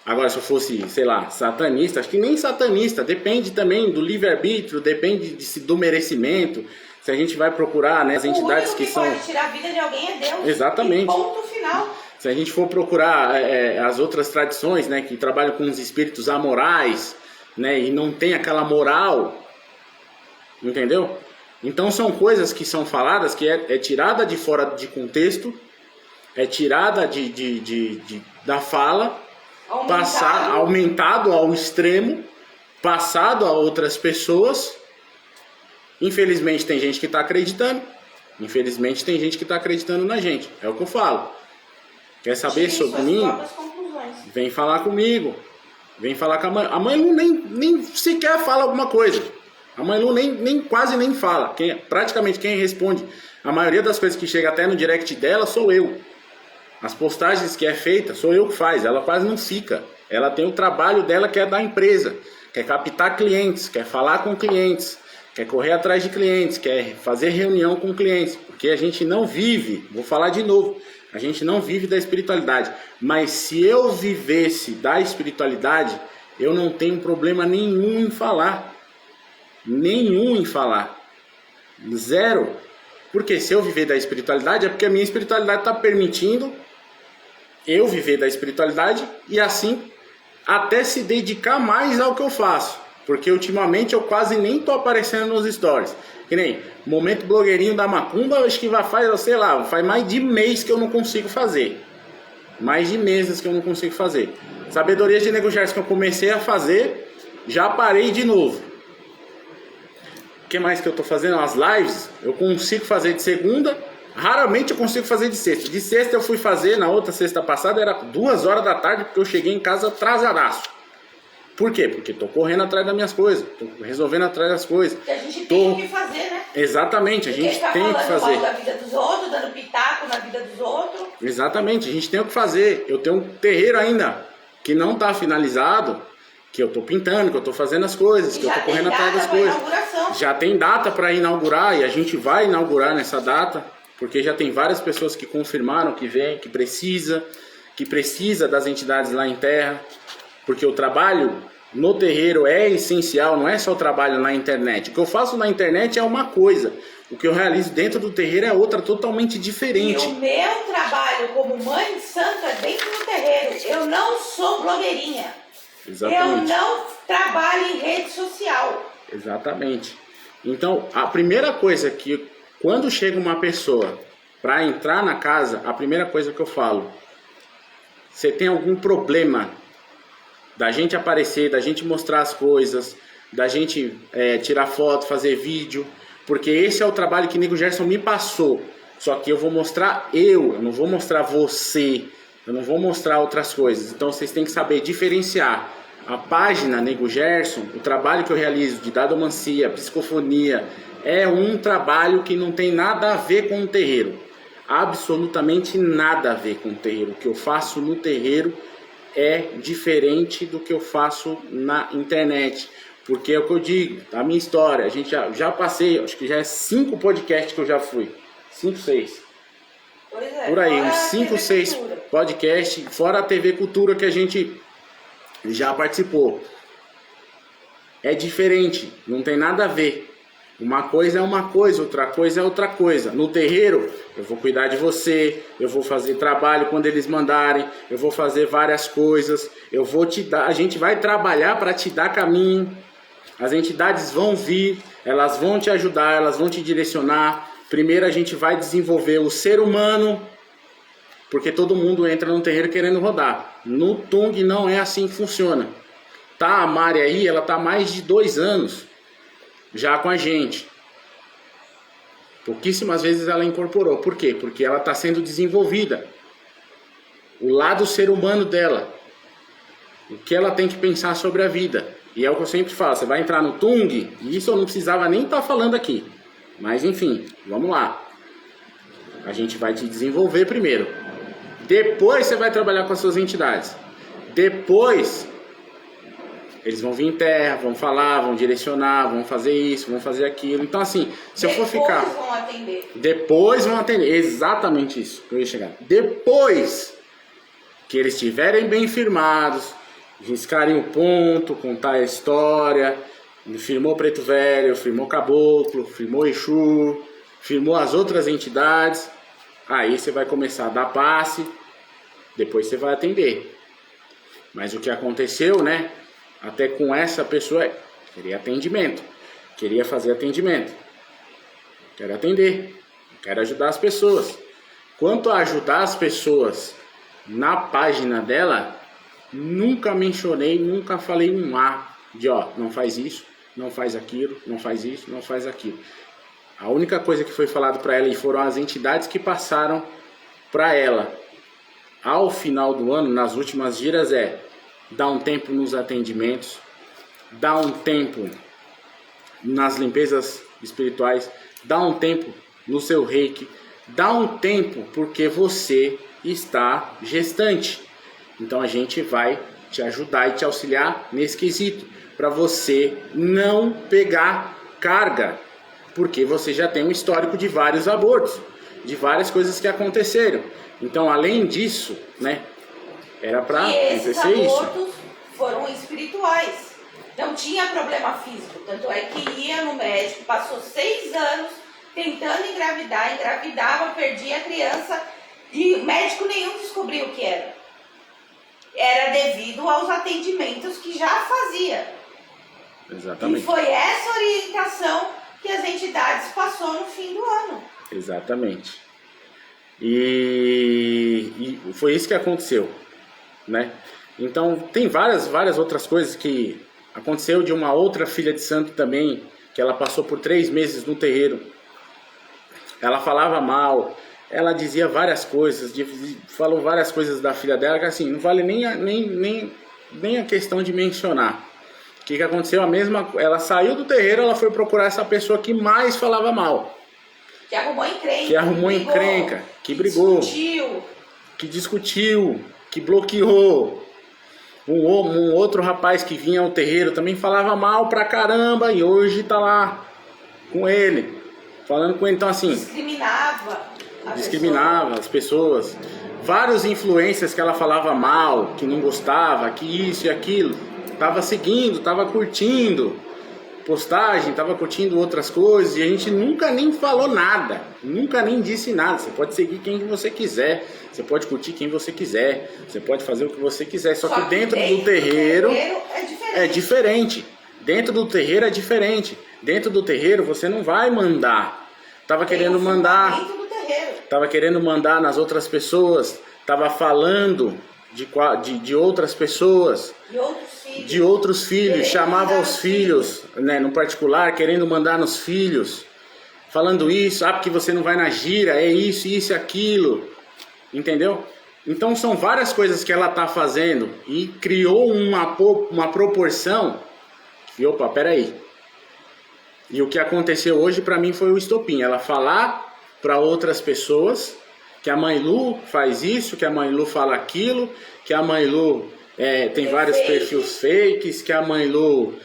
Agora, se eu fosse, sei lá, satanista, acho que nem satanista, depende também do livre-arbítrio, depende do merecimento. Se a gente vai procurar, né, as entidades que são... O único que pode tirar a vida de alguém é Deus. Exatamente. E ponto final. Se a gente for procurar as outras tradições, né, que trabalham com os espíritos amorais, né, e não tem aquela moral, entendeu? Então são coisas que são faladas que é tirada de fora de contexto, é tirada da fala, aumentado ao extremo, passado a outras pessoas. Infelizmente tem gente que está acreditando, infelizmente tem gente que está acreditando na gente, é o que eu falo. Quer saber sobre mim? Vem falar comigo. Vem falar com a mãe. A mãe Lu nem sequer fala alguma coisa. A mãe Lu quase nem fala. Praticamente quem responde a maioria das coisas que chega até no direct dela sou eu. As postagens que é feita sou eu que faz. Ela quase não fica. Ela tem o trabalho dela que é da empresa. Quer captar clientes, quer falar com clientes, quer correr atrás de clientes, quer fazer reunião com clientes. Porque a gente não vive, vou falar de novo, a gente não vive da espiritualidade. Mas se eu vivesse da espiritualidade, eu não tenho problema nenhum em falar. Nenhum em falar. Zero. Porque se eu viver da espiritualidade, é porque a minha espiritualidade está permitindo eu viver da espiritualidade e assim até se dedicar mais ao que eu faço. Porque ultimamente eu quase nem estou aparecendo nos stories. Que nem momento blogueirinho da macumba, acho que faz, sei lá, faz mais de mês que eu não consigo fazer. mais de meses que eu não consigo fazer. Sabedoria de Nego Gerson que eu comecei a fazer, já parei de novo. O que mais que eu tô fazendo? As lives, eu consigo fazer de segunda, raramente eu consigo fazer de sexta. De sexta eu fui fazer, na outra sexta passada, era 2 horas da tarde, porque eu cheguei em casa atrasadaço. Por quê? Porque tô correndo atrás das minhas coisas, tô resolvendo atrás das coisas. Porque a gente tem o que fazer, né? Exatamente, a gente tem o que fazer. Falando mal da vida dos outros, dando pitaco na vida dos outros. Exatamente, a gente tem o que fazer. Eu tenho um terreiro ainda que não tá finalizado, que eu tô pintando, que eu tô fazendo as coisas, que eu tô correndo atrás das coisas. Já tem data para inaugurar e a gente vai inaugurar nessa data, porque já tem várias pessoas que confirmaram que vem, que precisa das entidades lá em terra. Porque o trabalho no terreiro é essencial, não é só o trabalho na internet. O que eu faço na internet é uma coisa, o que eu realizo dentro do terreiro é outra totalmente diferente. E o meu trabalho como mãe santa dentro do terreiro, eu não sou blogueirinha. Exatamente. Eu não trabalho em rede social. Exatamente. Então, a primeira coisa que, quando chega uma pessoa para entrar na casa, a primeira coisa que eu falo, você tem algum problema da gente aparecer, da gente mostrar as coisas, da gente tirar foto, fazer vídeo, porque esse é o trabalho que Nego Gerson me passou. Só que eu vou mostrar eu não vou mostrar você, eu não vou mostrar outras coisas. Então vocês têm que saber diferenciar a página Nego Gerson, o trabalho que eu realizo de dadomancia, psicofonia, é um trabalho que não tem nada a ver com o terreiro. Absolutamente nada a ver com o terreiro. O que eu faço no terreiro é diferente do que eu faço na internet, porque é o que eu digo, a minha história, a gente já passei, acho que já é 5 podcasts que eu já fui, 5, 6, por aí, uns 5, 6 podcasts, fora a TV Cultura que a gente já participou. É diferente, não tem nada a ver. Uma coisa é uma coisa, outra coisa é outra coisa. No terreiro, eu vou cuidar de você, eu vou fazer trabalho quando eles mandarem, eu vou fazer várias coisas, eu vou te dar, a gente vai trabalhar para te dar caminho. As entidades vão vir, elas vão te ajudar, elas vão te direcionar. Primeiro a gente vai desenvolver o ser humano, porque todo mundo entra no terreiro querendo rodar. No Tung não é assim que funciona. Tá, a Mari aí, ela tá há mais de 2 anos já com a gente. Pouquíssimas vezes ela incorporou. Por quê? Porque ela está sendo desenvolvida. O lado ser humano dela. O que ela tem que pensar sobre a vida. E é o que eu sempre falo. Você vai entrar no Tung, e isso eu não precisava nem estar falando aqui. Mas enfim, vamos lá. A gente vai te desenvolver primeiro. Depois você vai trabalhar com as suas entidades. Depois eles vão vir em terra, vão falar, vão direcionar, vão fazer isso, vão fazer aquilo. Então assim, se eu for ficar... Depois vão atender. Depois vão atender. Exatamente isso que eu ia chegar. Depois que eles estiverem bem firmados, riscarem o ponto, contar a história, firmou Preto Velho, firmou Caboclo, firmou Exu, firmou as outras entidades, aí você vai começar a dar passe, depois você vai atender. Mas o que aconteceu, né? Até com essa pessoa, queria atendimento, queria fazer atendimento, quero atender, quero ajudar as pessoas. Quanto a ajudar as pessoas na página dela, nunca mencionei, nunca falei um A de não faz isso, não faz aquilo, não faz isso, não faz aquilo. A única coisa que foi falado para ela, e foram as entidades que passaram para ela ao final do ano, nas últimas giras, dá um tempo nos atendimentos, dá um tempo nas limpezas espirituais, dá um tempo no seu reiki, dá um tempo porque você está gestante. Então a gente vai te ajudar e te auxiliar nesse quesito, para você não pegar carga, porque você já tem um histórico de vários abortos, de várias coisas que aconteceram. Então além disso, né, era para acontecer isso. E esses abortos foram espirituais. Não tinha problema físico. Tanto é que ia no médico, passou 6 anos tentando engravidar, engravidava, perdia a criança e médico nenhum descobriu o que era. Era devido aos atendimentos que já fazia. Exatamente. E foi essa orientação que as entidades passou no fim do ano. Exatamente. E foi isso que aconteceu, né? Então tem várias outras coisas que aconteceu de uma outra filha de santo também, que ela passou por 3 meses no terreiro. Ela falava mal, ela dizia várias coisas, falou várias coisas da filha dela, que assim, não vale nem a questão de mencionar. O que aconteceu? Ela saiu do terreiro, ela foi procurar essa pessoa que mais falava mal. Que arrumou encrenca. Que arrumou encrenca, que brigou. Que discutiu, que bloqueou. Um outro rapaz que vinha ao terreiro também falava mal pra caramba e hoje tá lá com ele, falando com ele. Então assim, discriminava as pessoas. Vários influencers que ela falava mal, que não gostava, que isso e aquilo, tava seguindo, tava curtindo postagem, tava curtindo outras coisas, e a gente nunca nem falou nada, nunca nem disse nada. Você pode seguir quem você quiser, você pode curtir quem você quiser, você pode fazer o que você quiser, só que dentro do terreiro é diferente. Dentro do terreiro é diferente. Dentro do terreiro você não vai mandar. Tava querendo mandar nas outras pessoas, tava falando de outras pessoas, de outros filhos, chamava os filhos, né, no particular, querendo mandar nos filhos, falando isso, porque você não vai na gira, é isso e aquilo, entendeu? Então são várias coisas que ela tá fazendo e criou uma proporção que, opa, peraí. E o que aconteceu hoje pra mim foi o estopim, ela falar para outras pessoas que a Mãe Lu faz isso, que a Mãe Lu fala aquilo, que a Mãe Lu tem vários perfis fakes, que a Mãe Lu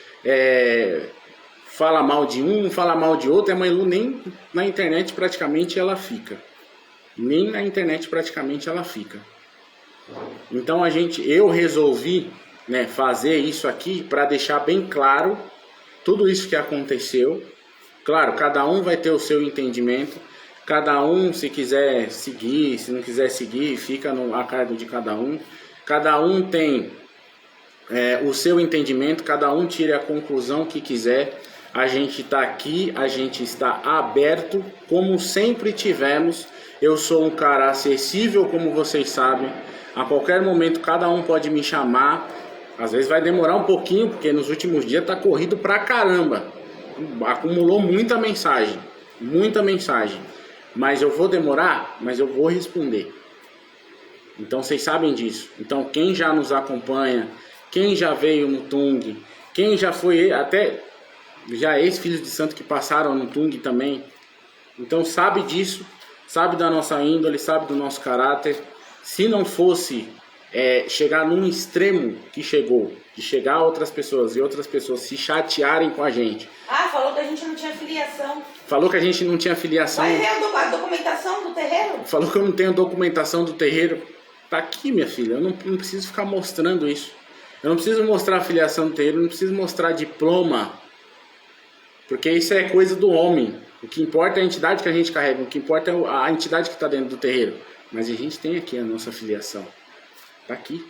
fala mal de um, fala mal de outro, e a Mãe Lu nem na internet praticamente ela fica. Nem na internet praticamente ela fica. Então eu resolvi, né, fazer isso aqui para deixar bem claro tudo isso que aconteceu. Claro, cada um vai ter o seu entendimento. Cada um, se quiser seguir, se não quiser seguir, fica a cargo de cada um. Cada um tem o seu entendimento, cada um tire a conclusão que quiser. A gente está aqui, a gente está aberto, como sempre tivemos. Eu sou um cara acessível, como vocês sabem. A qualquer momento, cada um pode me chamar. Às vezes vai demorar um pouquinho, porque nos últimos dias tá corrido pra caramba. Acumulou muita mensagem. Mas eu vou demorar, mas eu vou responder. Então vocês sabem disso. Então quem já nos acompanha, quem já veio no Tung, quem já foi até já ex-filhos de santo que passaram no Tung também. Então sabe disso, sabe da nossa índole, sabe do nosso caráter. Se não fosse chegar num extremo que chegou, de chegar a outras pessoas e outras pessoas se chatearem com a gente. Falou que a gente não tinha filiação. Falou que a gente não tinha filiação. Mas é a documentação do terreiro? Falou que eu não tenho documentação do terreiro. Tá aqui, minha filha. Eu não preciso ficar mostrando isso. Eu não preciso mostrar a filiação do terreiro. Eu não preciso mostrar diploma. Porque isso é coisa do homem. O que importa é a entidade que a gente carrega. O que importa é a entidade que está dentro do terreiro. Mas a gente tem aqui a nossa filiação. Tá aqui.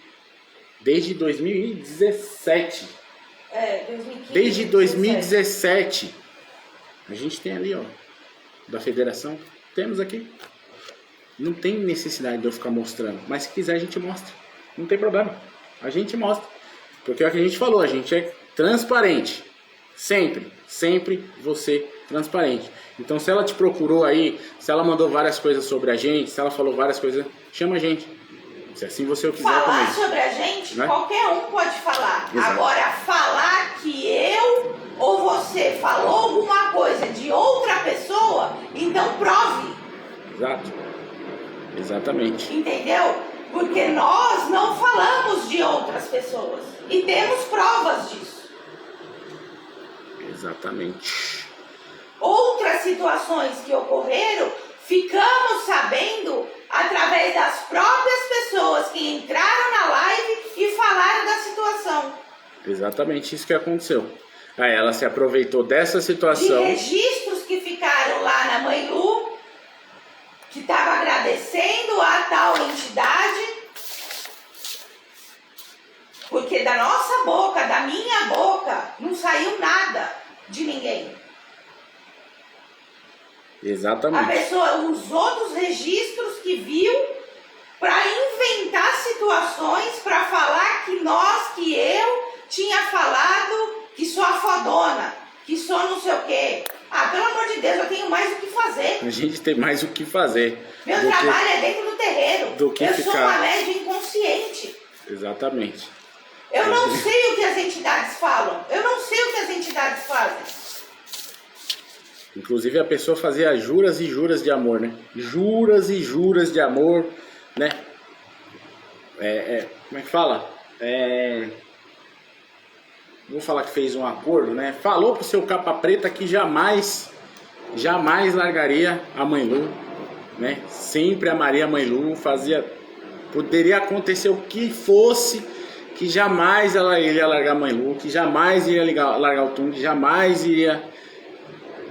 Desde 2017. 2015. Desde 2017. A gente tem ali, ó. Da federação. Temos aqui. Não tem necessidade de eu ficar mostrando. Mas se quiser a gente mostra. Não tem problema. A gente mostra. Porque é o que a gente falou. A gente é transparente. Sempre. Sempre você transparente. Então se ela te procurou aí. Se ela mandou várias coisas sobre a gente. Se ela falou várias coisas. Chama a gente. Se assim você quiser falar também. Sobre a gente, né? Qualquer um pode falar. Exato. Agora, falar que eu ou você falou alguma coisa de outra pessoa, então prove. Exato. Exatamente. Entendeu? Porque nós não falamos de outras pessoas. E temos provas disso. Exatamente. Outras situações que ocorreram, ficamos sabendo através das próprias pessoas que entraram na live e falaram da situação. Exatamente isso que aconteceu. Aí ela se aproveitou dessa situação. De registros que ficaram lá na Mãe Lu, que estava agradecendo a tal entidade, porque da nossa boca, da minha boca, não saiu nada de ninguém. Exatamente. A pessoa usou dos registros que viu para inventar situações, para falar que eu tinha falado que sou a fodona, que sou não sei o quê. Ah, pelo amor de Deus, eu tenho mais o que fazer. A gente tem mais o que fazer. Meu trabalho é dentro do terreiro. Eu sou uma médium inconsciente. Exatamente. Eu não sei o que as entidades falam. Eu não sei o que as entidades fazem. Inclusive a pessoa fazia juras e juras de amor, né? Juras e juras de amor, né? Como é que fala? Vou falar que fez um acordo, né? Falou pro seu capa preta que jamais largaria a Mãe Lu, né? Sempre amaria a Mãe Lu, poderia acontecer o que fosse, que jamais ela iria largar a Mãe Lu, que jamais iria largar o Tung, jamais iria.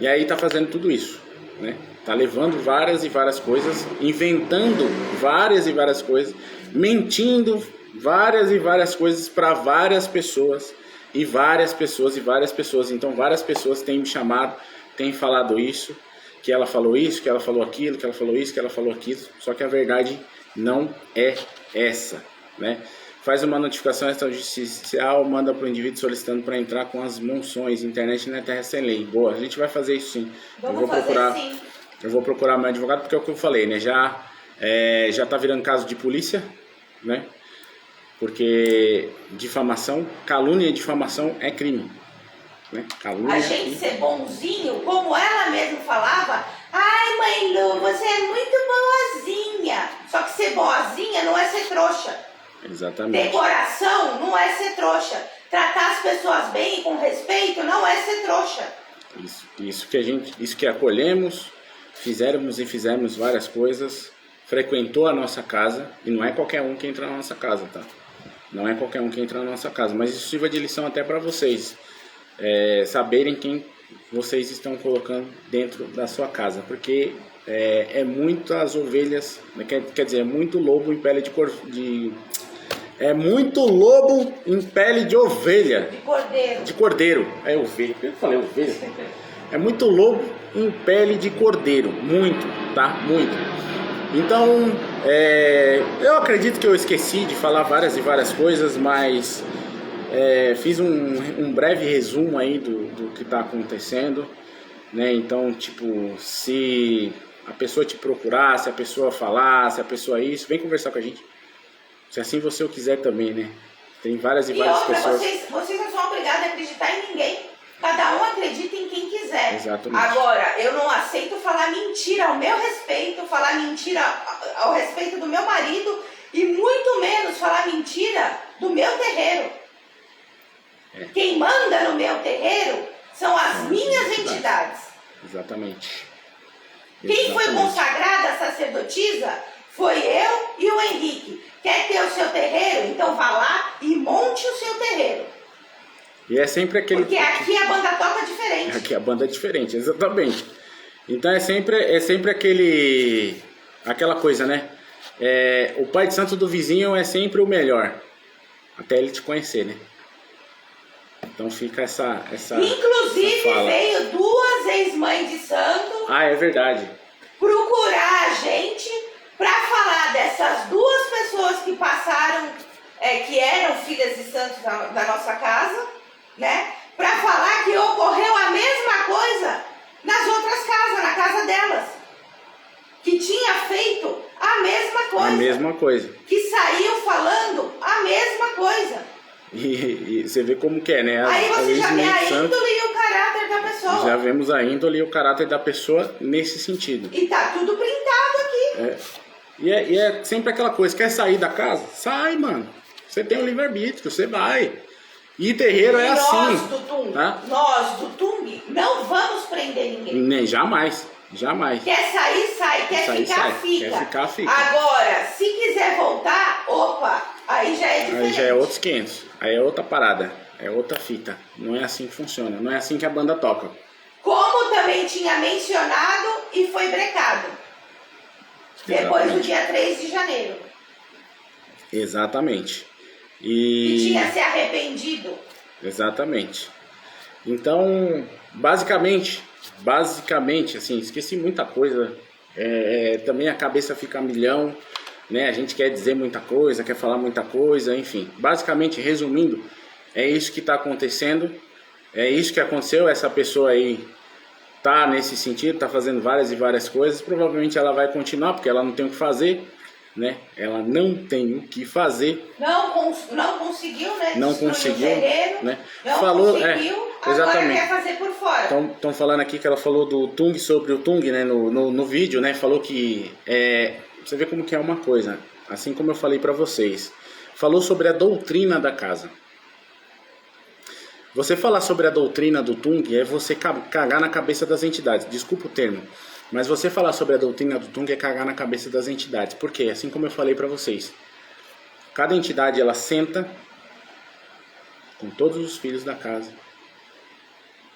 E aí tá fazendo tudo isso, né? Tá levando várias e várias coisas, inventando várias e várias coisas, mentindo várias e várias coisas para várias pessoas. E várias pessoas. Então várias pessoas têm me chamado, têm falado isso, que ela falou isso, que ela falou aquilo, que ela falou isso, que ela falou aquilo. Só que a verdade não é essa, né? Faz uma notificação extrajudicial, manda para o indivíduo solicitando para entrar com as monções, internet na terra sem lei. Boa, a gente vai fazer isso sim. Eu vou procurar meu advogado, porque é o que eu falei, né? Já tá virando caso de polícia, né? Porque difamação, calúnia e difamação é crime, né? Calúnia a gente ser bonzinho, como ela mesma falava, ai Mãe Lu, você é muito boazinha. Só que ser boazinha não é ser trouxa. Exatamente. Decoração não é ser trouxa. Tratar as pessoas bem e com respeito não é ser trouxa. Isso que acolhemos, fizemos várias coisas, frequentou a nossa casa, e não é qualquer um que entra na nossa casa, tá? Não é qualquer um que entra na nossa casa, mas isso sirva de lição até para vocês, saberem quem vocês estão colocando dentro da sua casa, porque é muitas ovelhas, quer dizer, é muito lobo em pele é muito lobo em pele de ovelha. De cordeiro. É ovelha. Por que eu falei ovelha? É muito lobo em pele de cordeiro. Muito, tá? Muito. Então, eu acredito que eu esqueci de falar várias e várias coisas, mas fiz um breve resumo aí do que está acontecendo, né? Então, tipo, se a pessoa te procurar, se a pessoa falar, se a pessoa isso, vem conversar com a gente. Se assim você o quiser também, né? Tem várias e várias pessoas. Vocês não são obrigados a acreditar em ninguém. Cada um acredita em quem quiser. Exatamente. Agora, eu não aceito falar mentira ao meu respeito, falar mentira ao respeito do meu marido e muito menos falar mentira do meu terreiro. Quem manda no meu terreiro são as minhas entidades. Exatamente. Quem foi consagrada a sacerdotisa foi eu e o Henrique. Quer ter o seu terreiro? Então vá lá e monte o seu terreiro. E é sempre aquele... Porque aqui a banda toca diferente. Aqui a banda é diferente, exatamente. Então é sempre aquela coisa, né? O pai de santo do vizinho é sempre o melhor. Até ele te conhecer, né? Então fica essa Inclusive fala. Veio 2 ex-mães de santo. Ah, é verdade. Procurar a gente para falar dessas 2 pessoas que passaram, que eram filhas de santos da nossa casa, né? Para falar que ocorreu a mesma coisa nas outras casas, na casa delas. Que tinha feito a mesma coisa. A mesma coisa. Que saiu falando a mesma coisa. E você vê como que é, né? Aí você já vê a índole e o caráter da pessoa. Já vemos a índole e o caráter da pessoa nesse sentido. E tá tudo printado aqui. E é sempre aquela coisa, quer sair da casa? Sai, mano. Você tem o livre-arbítrio, você vai. E terreiro é assim. Nós do Tung não vamos prender ninguém. Nem, jamais. Quer sair, sai. Quer ficar, fica. Quer ficar, fica. Agora, se quiser voltar, opa, aí já é diferente. Aí já é outros 500. Aí é outra parada. É outra fita. Não é assim que funciona. Não é assim que a banda toca. Como também tinha mencionado e foi brecado. Depois do dia 3 de janeiro. Exatamente. E tinha se arrependido. Exatamente. Então, basicamente, basicamente, assim, esqueci muita coisa. Também a cabeça fica a milhão, né? A gente quer dizer muita coisa, quer falar muita coisa, enfim. Basicamente, resumindo, é isso que está acontecendo, é isso que aconteceu. Essa pessoa aí tá nesse sentido, tá fazendo várias e várias coisas. Provavelmente ela vai continuar, porque ela não tem o que fazer, né? Ela não tem o que fazer. Não conseguiu, né? Não conseguiu, terreno, né? Não falou, conseguiu, exatamente. Agora quer fazer por fora. Estão falando aqui que ela falou do Tung, sobre o Tung, né? No vídeo, né? Falou que você vê como que é uma coisa. Assim como eu falei para vocês. Falou sobre a doutrina da casa. Você falar sobre a doutrina do Tung é você cagar na cabeça das entidades. Desculpa o termo. Mas você falar sobre a doutrina do Tung é cagar na cabeça das entidades. Por quê? Assim como eu falei para vocês. Cada entidade, ela senta com todos os filhos da casa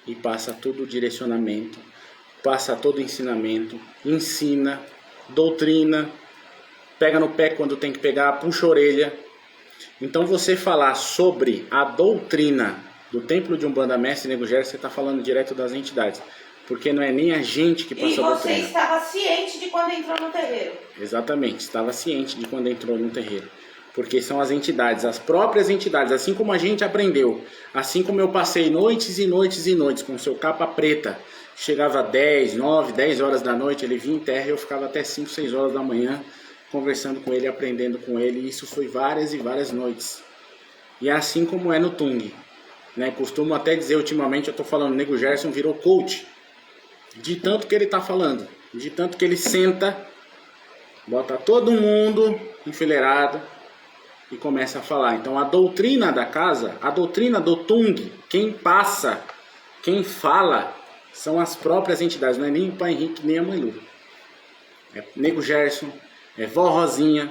e passa todo o direcionamento, passa todo o ensinamento, ensina, doutrina, pega no pé quando tem que pegar, puxa a orelha. Então você falar sobre a doutrina do Templo de Umbanda Mestre Nego Gerson, você está falando direto das entidades. Porque não é nem a gente que passa a doutrina. E você estava ciente de quando entrou no terreiro. Exatamente, estava ciente de quando entrou no terreiro. Porque são as entidades, as próprias entidades, assim como a gente aprendeu. Assim como eu passei noites e noites e noites com o seu capa preta. Chegava 10, 9, 10 horas da noite, ele vinha em terra e eu ficava até 5, 6 horas da manhã conversando com ele, aprendendo com ele. E isso foi várias e várias noites. E é assim como é no Tung. Né? Costumo até dizer, ultimamente eu estou falando, Nego Gerson virou coach. De tanto que ele está falando. De tanto que ele senta, bota todo mundo enfileirado e começa a falar. Então a doutrina da casa, a doutrina do Tung, quem passa, quem fala, são as próprias entidades. Não é nem o Pai Henrique, nem a Mãe Lu. É Nego Gerson, é Vó Rosinha.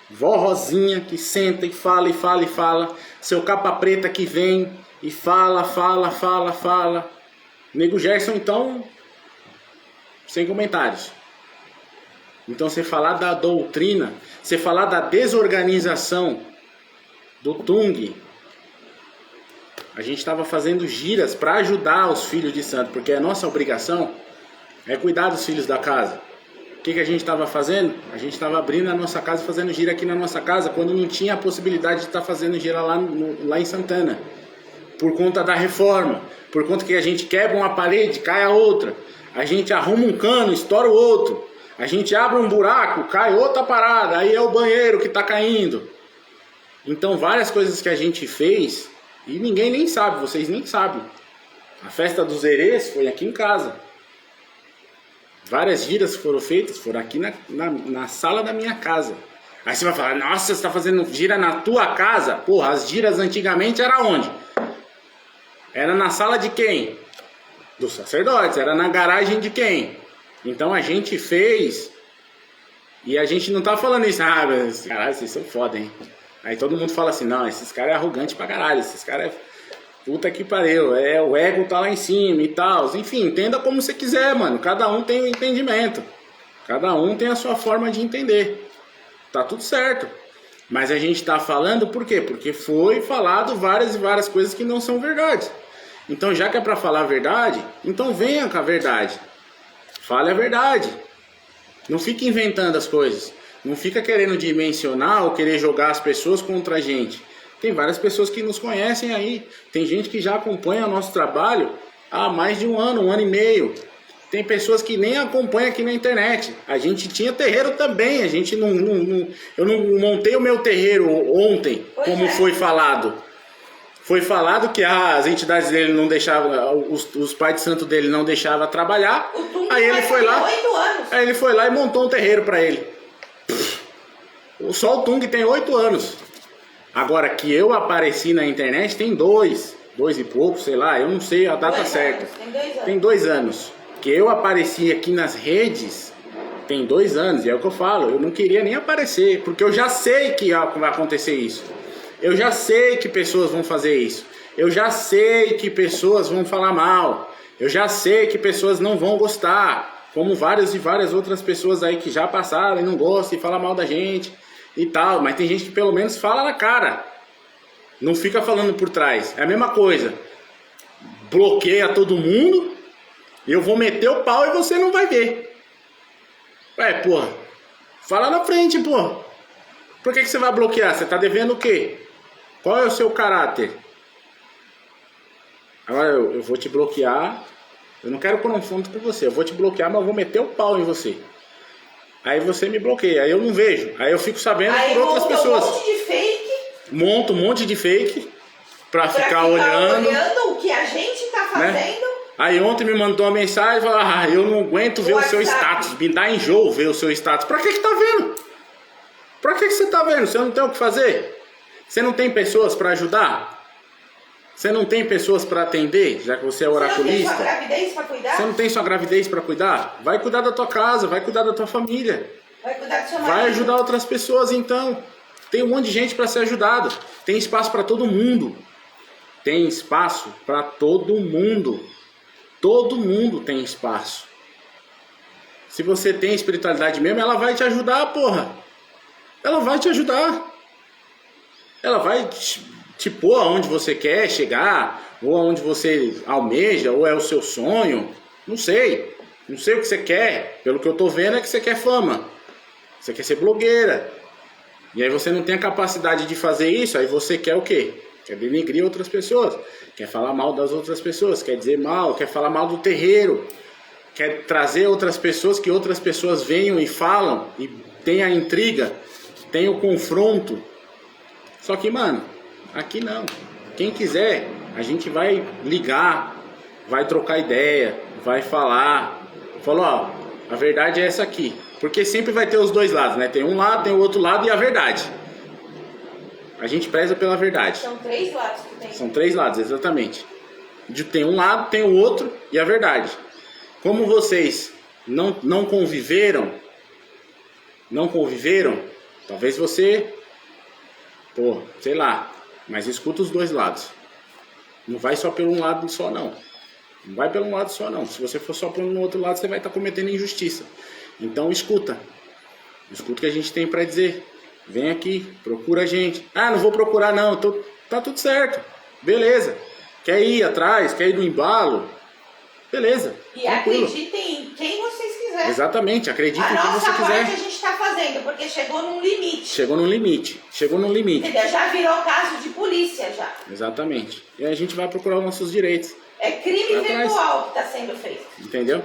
Vó Rosinha que senta e fala e fala e fala. Seu capa preta que vem e fala, fala, fala, fala. Nego Gerson, então, sem comentários. Então você falar da doutrina, você falar da desorganização do Tung. A gente estava fazendo giras para ajudar os filhos de santo, porque a nossa obrigação é cuidar dos filhos da casa. O que a gente estava fazendo? A gente estava abrindo a nossa casa, fazendo gira aqui na nossa casa, quando não tinha a possibilidade de estar fazendo gira lá em Santana. Por conta da reforma, por conta que a gente quebra uma parede, cai a outra. A gente arruma um cano, estoura o outro. A gente abre um buraco, cai outra parada, aí é o banheiro que está caindo. Então várias coisas que a gente fez, e ninguém nem sabe, vocês nem sabem. A festa dos Erês foi aqui em casa. Várias giras foram feitas, foram aqui na sala da minha casa. Aí você vai falar, nossa, você está fazendo gira na tua casa? Porra, as giras antigamente era onde? Era na sala de quem? Dos sacerdotes, era na garagem de quem? Então a gente fez, e a gente não tá falando isso, mas caralho, vocês são foda, hein? Aí todo mundo fala assim, não, esses caras é arrogante pra caralho, esses caras é puta que pariu, o ego tá lá em cima e tal. Enfim, entenda como você quiser, mano, cada um tem um entendimento, cada um tem a sua forma de entender, tá tudo certo. Mas a gente tá falando por quê? Porque foi falado várias e várias coisas que não são verdade. Então já que é pra falar a verdade, então venha com a verdade. Fale a verdade. Não fique inventando as coisas. Não fica querendo dimensionar ou querer jogar as pessoas contra a gente. Tem várias pessoas que nos conhecem aí. Tem gente que já acompanha o nosso trabalho há mais de um ano e meio. Tem pessoas que nem acompanham aqui na internet. A gente tinha terreiro também. A gente eu não montei o meu terreiro ontem, como foi falado. Foi falado que as entidades dele não deixavam, os pais de santo dele não deixavam trabalhar. Aí ele foi lá. 8 anos. Aí ele foi lá e montou um terreiro para ele. Só o Tung tem 8 anos. Agora que eu apareci na internet tem 2 e pouco, sei lá, eu não sei a data certa. Tem 2 anos. Que eu apareci aqui nas redes tem 2 anos, e é o que eu falo, eu não queria nem aparecer, porque eu já sei que vai acontecer isso. Eu já sei que pessoas vão fazer isso. Eu já sei que pessoas vão falar mal. Eu já sei que pessoas não vão gostar. Como várias e várias outras pessoas aí que já passaram e não gostam e falam mal da gente e tal. Mas tem gente que pelo menos fala na cara. Não fica falando por trás. É a mesma coisa. Bloqueia todo mundo Eu vou meter o pau e você não vai ver. Ué, porra. Fala na frente, porra. Por que você vai bloquear? Você tá devendo o quê? Qual é o seu caráter? Agora eu vou te bloquear. Eu não quero confronto com você. Eu vou te bloquear, mas eu vou meter o pau em você. Aí você me bloqueia. Aí eu não vejo. Aí eu fico sabendo por outras pessoas. Um monte de fake. Monto um monte de fake pra ficar olhando o que a gente tá fazendo. Né? Aí ontem me mandou uma mensagem e falou: eu não aguento ver o seu status. Me dá enjoo ver o seu status. Pra que tá vendo? Pra que você tá vendo? Você não tem o que fazer? Você não tem pessoas pra ajudar? Você não tem pessoas para atender, já que você é oraculista? Você não tem sua gravidez para cuidar? Você não tem sua gravidez para cuidar? Vai cuidar da tua casa, vai cuidar da tua família. Vai cuidar do seu marido. Vai ajudar outras pessoas, então. Tem um monte de gente para ser ajudado. Tem espaço para todo mundo. Tem espaço para todo mundo. Todo mundo tem espaço. Se você tem espiritualidade mesmo, ela vai te ajudar, porra. Ela vai te ajudar. Ela vai te pôr aonde você quer chegar, ou aonde você almeja, ou é o seu sonho. Não sei. Não sei o que você quer. Pelo que eu tô vendo é que você quer fama. Você quer ser blogueira. E aí você não tem a capacidade de fazer isso, aí você quer o quê? Quer denegrir outras pessoas. Quer falar mal das outras pessoas, quer dizer mal, quer falar mal do terreiro. Quer trazer outras pessoas, que outras pessoas venham e falam, e tem a intriga, tem o confronto. Só que, mano, aqui não. Quem quiser, a gente vai ligar, vai trocar ideia, vai falar. Falou, ó, a verdade é essa aqui. Porque sempre vai ter os dois lados, né? Tem um lado, tem o outro lado e a verdade. A gente preza pela verdade. São 3 lados que tem. São 3 lados, exatamente. Tem um lado, tem o outro e a verdade. Como vocês não conviveram, talvez você, sei lá, mas escuta os dois lados. Não vai só pelo um lado só, não. Não vai pelo um lado só, não. Se você for só pelo outro lado, você vai estar cometendo injustiça. Então escuta. Escuta o que a gente tem para dizer. Vem aqui, procura a gente. Ah, não vou procurar não, tá tudo certo. Beleza. Quer ir atrás, quer ir no embalo? Beleza. E tranquilo. Acreditem em quem vocês quiserem. Exatamente, acreditem em quem você quiser. A nossa parte a gente está fazendo, porque chegou num limite. Chegou num limite. Entendeu? Já virou caso de polícia já. Exatamente. E aí a gente vai procurar os nossos direitos. É crime virtual que está sendo feito. Entendeu?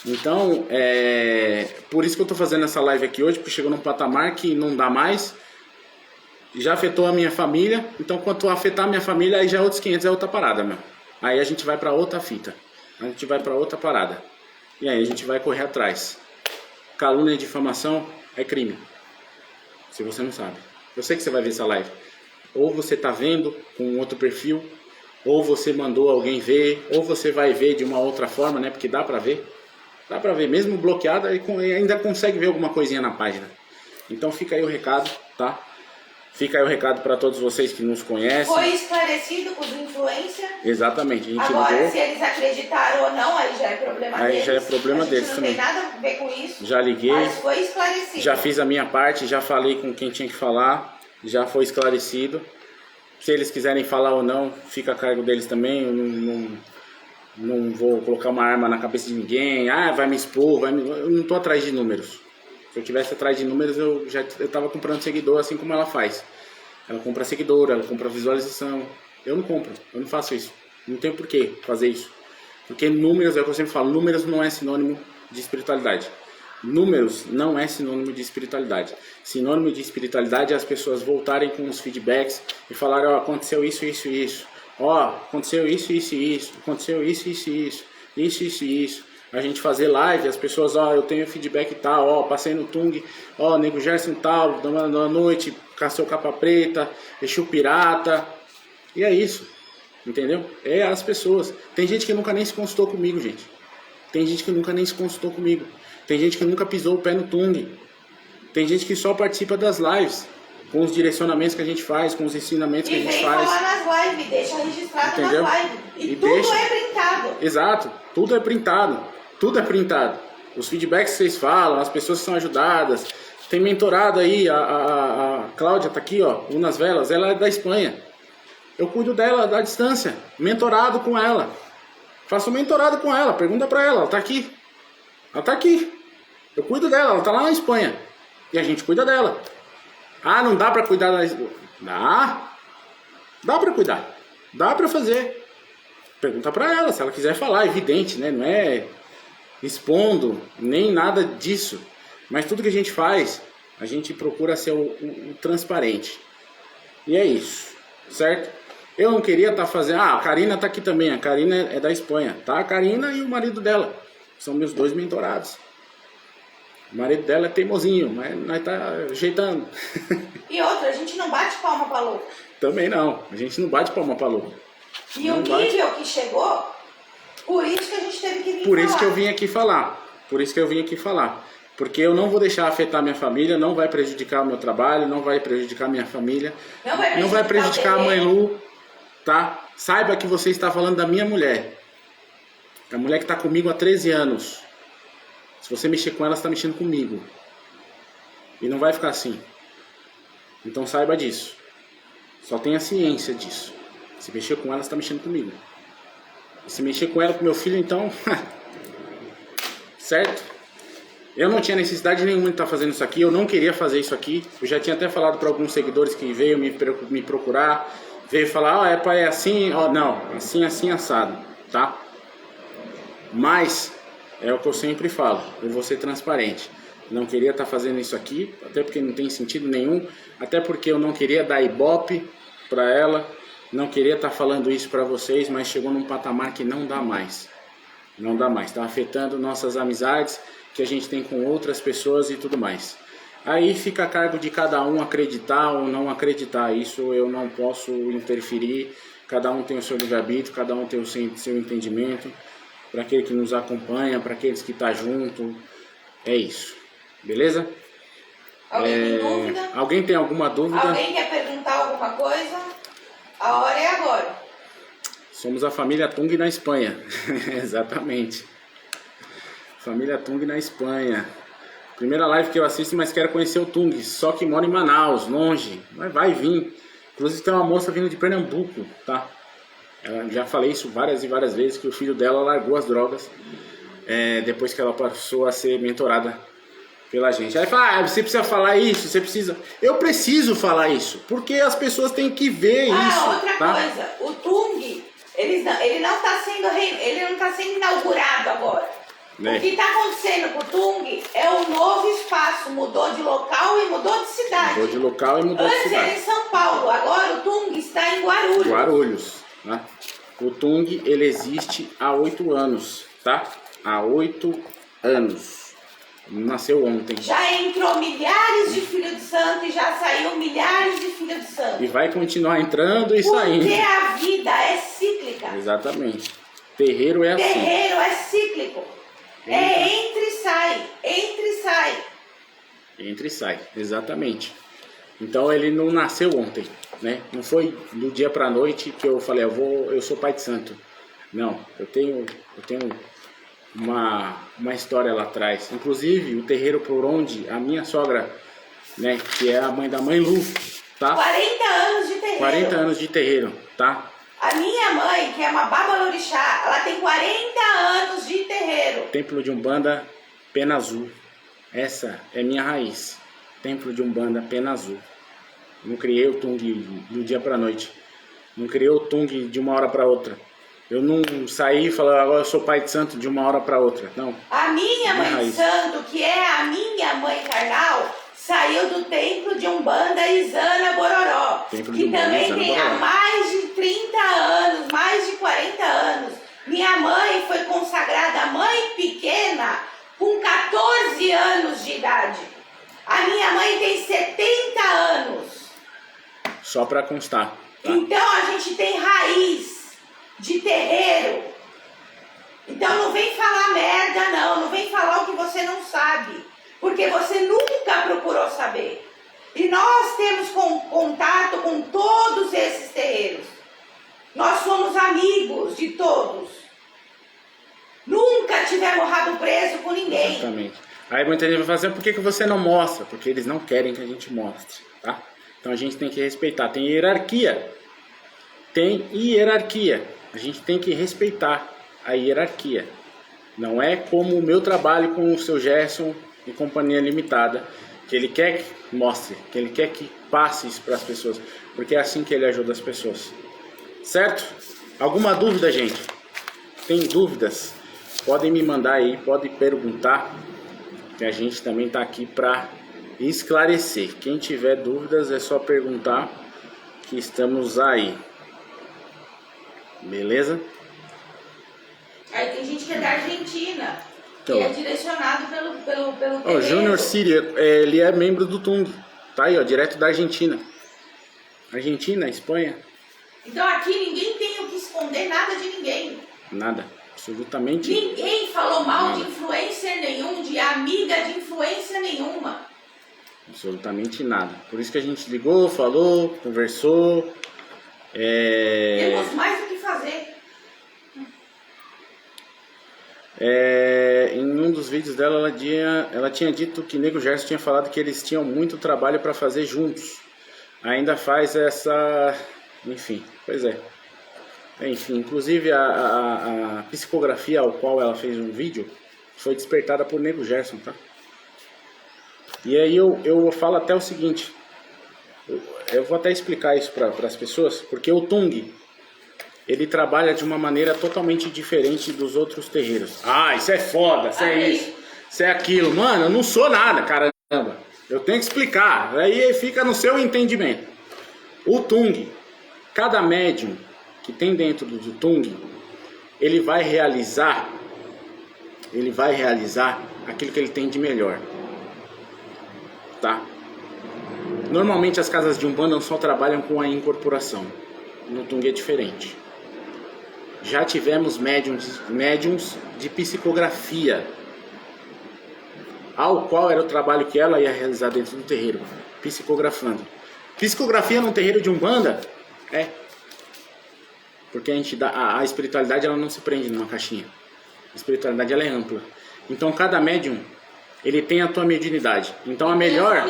Então, por isso que eu tô fazendo essa live aqui hoje, porque chegou num patamar que não dá mais. Já afetou a minha família. Então, quanto afetar a minha família, aí já é outros 500, é outra parada, meu. Aí a gente vai pra outra fita. A gente vai pra outra parada. E aí a gente vai correr atrás. Calúnia e difamação é crime. Se você não sabe. Eu sei que você vai ver essa live. Ou você tá vendo com outro perfil, ou você mandou alguém ver, ou você vai ver de uma outra forma, né? Porque dá pra ver. Dá pra ver, mesmo bloqueado, e ainda consegue ver alguma coisinha na página. Então fica aí o recado, tá? Fica aí o recado para todos vocês que nos conhecem. Foi esclarecido com os influencers. Exatamente, a gente agora, ligou. se eles acreditaram ou não, aí já é problema deles. Aí já é problema deles também. Não tem nada a ver com isso. Já liguei. Mas foi esclarecido. Já fiz a minha parte, já falei com quem tinha que falar. Já foi esclarecido. Se eles quiserem falar ou não, fica a cargo deles também. Eu não vou colocar uma arma na cabeça de ninguém. Ah, vai me expor, eu não tô atrás de números. Se eu tivesse atrás de números, eu tava comprando seguidor, assim como ela faz. Ela compra seguidor, ela compra visualização. Eu não compro, eu não faço isso. Não tenho por que fazer isso. Porque números, é o que eu sempre falo, números não é sinônimo de espiritualidade. Números não é sinônimo de espiritualidade. Sinônimo de espiritualidade é as pessoas voltarem com os feedbacks e falarem, ó, aconteceu isso, isso e isso. Ó, aconteceu isso, isso e isso. Aconteceu isso, isso e isso. Isso, isso e isso. A gente fazer live, as pessoas, ó, eu tenho feedback tal, ó, passei no Tung, ó, Nego Gerson tal, da noite, Caçou Capa Preta, Exu Pirata, e é isso, entendeu? É as pessoas. Tem gente que nunca nem se consultou comigo, gente. Tem gente que nunca nem se consultou comigo. Tem gente que nunca pisou o pé no Tung. Tem gente que só participa das lives, com os direcionamentos que a gente faz, com os ensinamentos que a gente faz. E vem falar nas lives, deixa registrado entendeu? nas lives. E tudo deixa. É printado. Exato, tudo é printado. Tudo é printado. Os feedbacks que vocês falam, as pessoas que são ajudadas. Tem mentorado aí, a Cláudia tá aqui, ó, Unas Velas, ela é da Espanha. Eu cuido dela à distância, mentorado com ela. Faço mentorado com ela, pergunta pra ela tá aqui. Ela tá aqui. Eu cuido dela, ela tá lá na Espanha. E a gente cuida dela. Ah, não dá pra cuidar da... Dá pra cuidar. Dá pra fazer. Pergunta pra ela, se ela quiser falar, evidente, né? Não é expondo, nem nada disso. Mas tudo que a gente faz, a gente procura ser o transparente. E é isso, certo? Eu não queria estar fazendo... Ah, a Karina tá aqui também. A Karina é da Espanha, tá? A Karina e o marido dela. São meus 2 mentorados. O marido dela é teimosinho, mas nós tá ajeitando. E outra, a gente não bate palma pra louco. Também não. A gente não bate palma pra louco. E o nível que chegou, por isso que a gente teve que vir falar. Por isso que eu vim aqui falar. Por isso que eu vim aqui falar. Porque eu não vou deixar afetar minha família, não vai prejudicar o meu trabalho, não vai prejudicar minha família, não vai prejudicar a mãe Lu, tá? Saiba que você está falando da minha mulher. A mulher que está comigo há 13 anos. Se você mexer com ela, você está mexendo comigo. E não vai ficar assim. Então saiba disso. Só tenha ciência disso. Se mexer com ela, você está mexendo comigo. E se mexer com ela, com meu filho, então... certo? Eu não tinha necessidade nenhuma de estar fazendo isso aqui. Eu não queria fazer isso aqui. Eu já tinha até falado para alguns seguidores que veio me procurar. Veio falar, é pai, é assim. Não, assim, assado. Tá? Mas, é o que eu sempre falo. Eu vou ser transparente. Não queria estar fazendo isso aqui. Até porque não tem sentido nenhum. Até porque eu não queria dar ibope para ela. Não queria estar falando isso para vocês. Mas chegou num patamar que não dá mais. Não dá mais. Está afetando nossas amizades que a gente tem com outras pessoas e tudo mais. Aí fica a cargo de cada um acreditar ou não acreditar. Isso eu não posso interferir. Cada um tem o seu livre-arbítrio, cada um tem o seu entendimento. Para aquele que nos acompanha, para aqueles que estão junto. É isso. Beleza? Alguém tem dúvida? Alguém tem alguma dúvida? Alguém quer perguntar alguma coisa? A hora é agora. Somos a família Tung na Espanha. Exatamente. Família Tung na Espanha. Primeira live que eu assisto, mas quero conhecer o Tung. Só que mora em Manaus, longe. Mas vai vir. Inclusive tem uma moça vindo de Pernambuco, tá? Já falei isso várias e várias vezes, que o filho dela largou as drogas depois que ela passou a ser mentorada pela gente. Aí fala, você precisa falar isso, você precisa... Eu preciso falar isso, porque as pessoas têm que ver isso. Outra coisa, o Tung, ele não está sendo inaugurado agora. O que está acontecendo com o Tung é um novo espaço, mudou de local e mudou de cidade. Mudou de local e mudou de cidade. Antes era em São Paulo, agora o Tung está em Guarulhos. Guarulhos, né? O Tung, ele existe há 8 anos, tá? Há 8 anos. Nasceu ontem. Já entrou milhares de filhos de santo e já saiu milhares de filhos de santo. E vai continuar entrando e saindo. Porque a vida é cíclica. Exatamente. Terreiro é assim. Terreiro é cíclico. Entra e sai, entra e sai. Entra e sai, exatamente. Então ele não nasceu ontem, né? Não foi do dia para a noite que eu falei, eu sou pai de santo. Não, eu tenho uma história lá atrás. Inclusive o terreiro por onde a minha sogra, né, que é a mãe da mãe Lu, tá? 40 anos de terreiro. 40 anos de terreiro, tá? A minha mãe, que é uma babalorixá, ela tem 40 anos de terreiro. Templo de Umbanda, Pena Azul. Essa é minha raiz. Templo de Umbanda, Pena Azul. Não criei o Tung do dia para noite. Não criei o Tung de uma hora para outra. Eu não saí e falei, agora eu sou pai de santo de uma hora para outra. Não. A minha mãe de santo, que é a minha mãe carnal, saiu do Templo de Umbanda Izana Bororó, que também tem há mais de 30 anos, mais de 40 anos. Minha mãe foi consagrada mãe pequena com 14 anos de idade. A minha mãe tem 70 anos. Só para constar. Tá? Então a gente tem raiz de terreiro. Então não vem falar merda não vem falar o que você não sabe. Porque você nunca procurou saber. E nós temos contato com todos esses terreiros. Nós somos amigos de todos. Nunca tivemos rabo preso com ninguém. Exatamente. Aí muita gente vai falar assim, por que você não mostra? Porque eles não querem que a gente mostre, tá? Então a gente tem que respeitar. Tem hierarquia. Tem hierarquia. A gente tem que respeitar a hierarquia. Não é como o meu trabalho com o seu Gerson e Companhia Limitada, que ele quer que mostre, que ele quer que passe isso para as pessoas, porque é assim que ele ajuda as pessoas. Certo? Alguma dúvida, gente? Tem dúvidas? Podem me mandar aí, podem perguntar, que a gente também está aqui para esclarecer. Quem tiver dúvidas é só perguntar, que estamos aí. Beleza? Aí tem gente que é da Argentina, Então, que é direcionado pelo o Júnior Síria, ele é membro do Tung. Tá aí, ó, direto da Argentina. Argentina, Espanha. Então aqui ninguém tem o que esconder nada de ninguém. Nada, absolutamente. Ninguém falou mal nada. de influencer nenhum, de amiga de influência nenhuma. Absolutamente nada. Por isso que a gente ligou, falou, conversou. Temos mais o que fazer. Em um dos vídeos dela, ela tinha dito que Nego Gerson tinha falado que eles tinham muito trabalho para fazer juntos. Ainda faz essa... Enfim, pois é. Enfim, inclusive a psicografia ao qual ela fez um vídeo foi despertada por Nego Gerson, tá? E aí eu falo até o seguinte, eu vou até explicar isso para as pessoas, porque o Tung, ele trabalha de uma maneira totalmente diferente dos outros terreiros. Ah, isso é foda, isso é isso, isso é aquilo. Mano, eu não sou nada, caramba. Eu tenho que explicar, aí fica no seu entendimento. O Tung, cada médium que tem dentro do Tung, ele vai realizar aquilo que ele tem de melhor. Tá? Normalmente as casas de Umbanda só trabalham com a incorporação. No Tung é diferente. Já tivemos médiums de psicografia, ao qual era o trabalho que ela ia realizar dentro do terreiro, psicografando. Psicografia no terreiro de Umbanda porque a espiritualidade ela não se prende numa caixinha. A espiritualidade ela é ampla. Então cada médium ele tem a tua mediunidade. Então a melhor...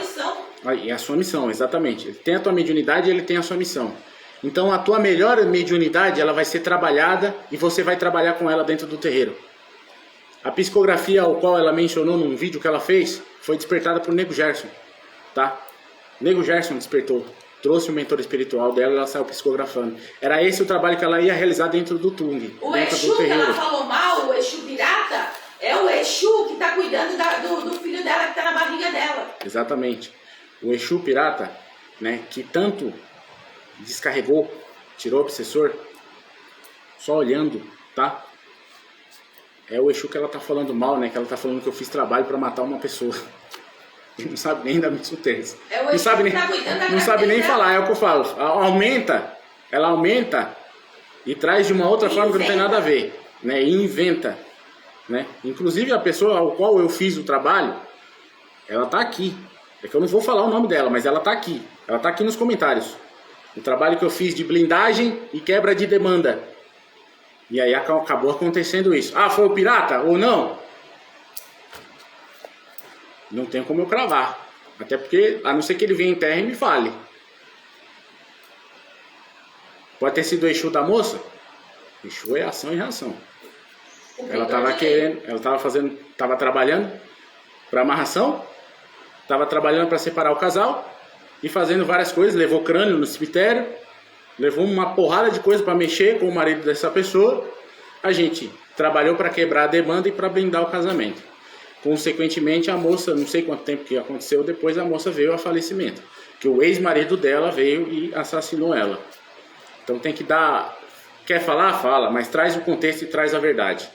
É a sua missão, exatamente. Ele tem a tua mediunidade e ele tem a sua missão. Então a tua melhor mediunidade ela vai ser trabalhada e você vai trabalhar com ela dentro do terreiro. A psicografia ao qual ela mencionou num vídeo que ela fez foi despertada por Nego Gerson. Tá? Nego Gerson despertou. Trouxe o mentor espiritual dela e ela saiu psicografando. Era esse o trabalho que ela ia realizar dentro do Tung. O Exu que ela falou mal, o Exu pirata, é o Exu que está cuidando do filho dela que está na barriga dela. Exatamente. O Exu pirata, né, que tanto descarregou, tirou o obsessor, só olhando, tá? É o Exu que ela tá falando mal, né? Que ela tá falando que eu fiz trabalho para matar uma pessoa. Ele não sabe nem da minha terça. É o Exu que tá cuidando da não sabe nem falar, é o que eu falo. Ela aumenta e traz de uma outra forma que não tem nada a ver, né? E inventa, né? Inclusive a pessoa ao qual eu fiz o trabalho, ela tá aqui. É que eu não vou falar o nome dela, mas ela tá aqui. Ela tá aqui nos comentários. O trabalho que eu fiz de blindagem e quebra de demanda. E aí acabou acontecendo isso. Ah, foi o pirata ou não? Não tem como eu cravar. Até porque, a não ser que ele venha em terra e me fale. Pode ter sido o Exu da moça? Exu é ação e reação. Ela estava querendo, estava trabalhando para amarração, estava trabalhando para separar o casal e fazendo várias coisas, levou crânio no cemitério, levou uma porrada de coisa para mexer com o marido dessa pessoa. A gente trabalhou para quebrar a demanda e para blindar o casamento. Consequentemente, a moça, não sei quanto tempo que aconteceu, depois a moça veio a falecimento, que o ex-marido dela veio e assassinou ela. Então tem que dar... Quer falar? Fala, mas traz o contexto e traz a verdade.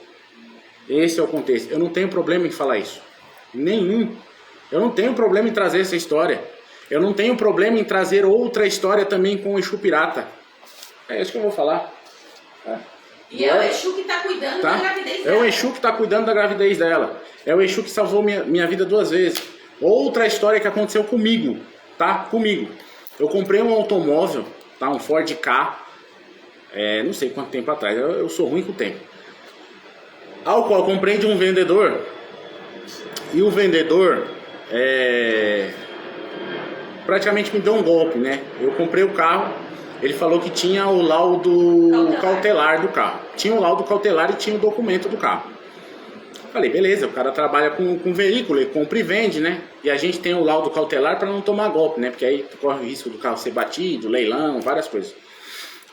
Esse é o contexto. Eu não tenho problema em falar isso. Nenhum. Eu não tenho problema em trazer essa história. Eu não tenho problema em trazer outra história também com o Exu pirata. É isso que eu vou falar. E é o Exu que está cuidando da gravidez dela. É o Exu que está cuidando da gravidez dela. É o Exu que salvou minha vida 2 vezes. Outra história que aconteceu comigo, tá? Comigo. Eu comprei um automóvel, tá? Um Ford Ka. Não sei quanto tempo atrás. Eu sou ruim com o tempo. Ao qual eu comprei de um vendedor. E o vendedor praticamente me deu um golpe, né? Eu comprei o carro. ele falou que tinha o laudo cautelar do carro. Tinha o laudo cautelar e tinha o documento do carro. Falei, beleza, o cara trabalha com veículo, ele compra e vende, né? E a gente tem o laudo cautelar para não tomar golpe, né? Porque aí corre o risco do carro ser batido, leilão, várias coisas.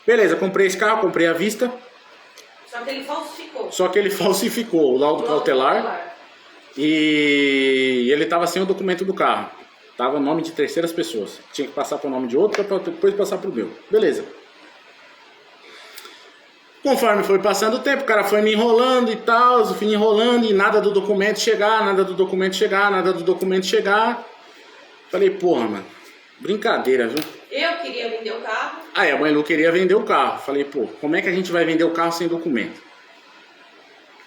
Beleza, comprei esse carro, comprei à vista. Só que ele falsificou. Só que ele falsificou o laudo cautelar. E ele estava sem o documento do carro. Tava o nome de terceiras pessoas. Tinha que passar para o nome de outro para depois passar para o meu. Beleza. Conforme foi passando o tempo, o cara foi me enrolando e tal, eu fui enrolando e nada do documento chegar, nada do documento chegar, nada do documento chegar. Falei, porra, mano, brincadeira, viu? Eu queria vender o carro. Aí a mãe Lu queria vender o carro. Falei, pô, como é que a gente vai vender o carro sem documento?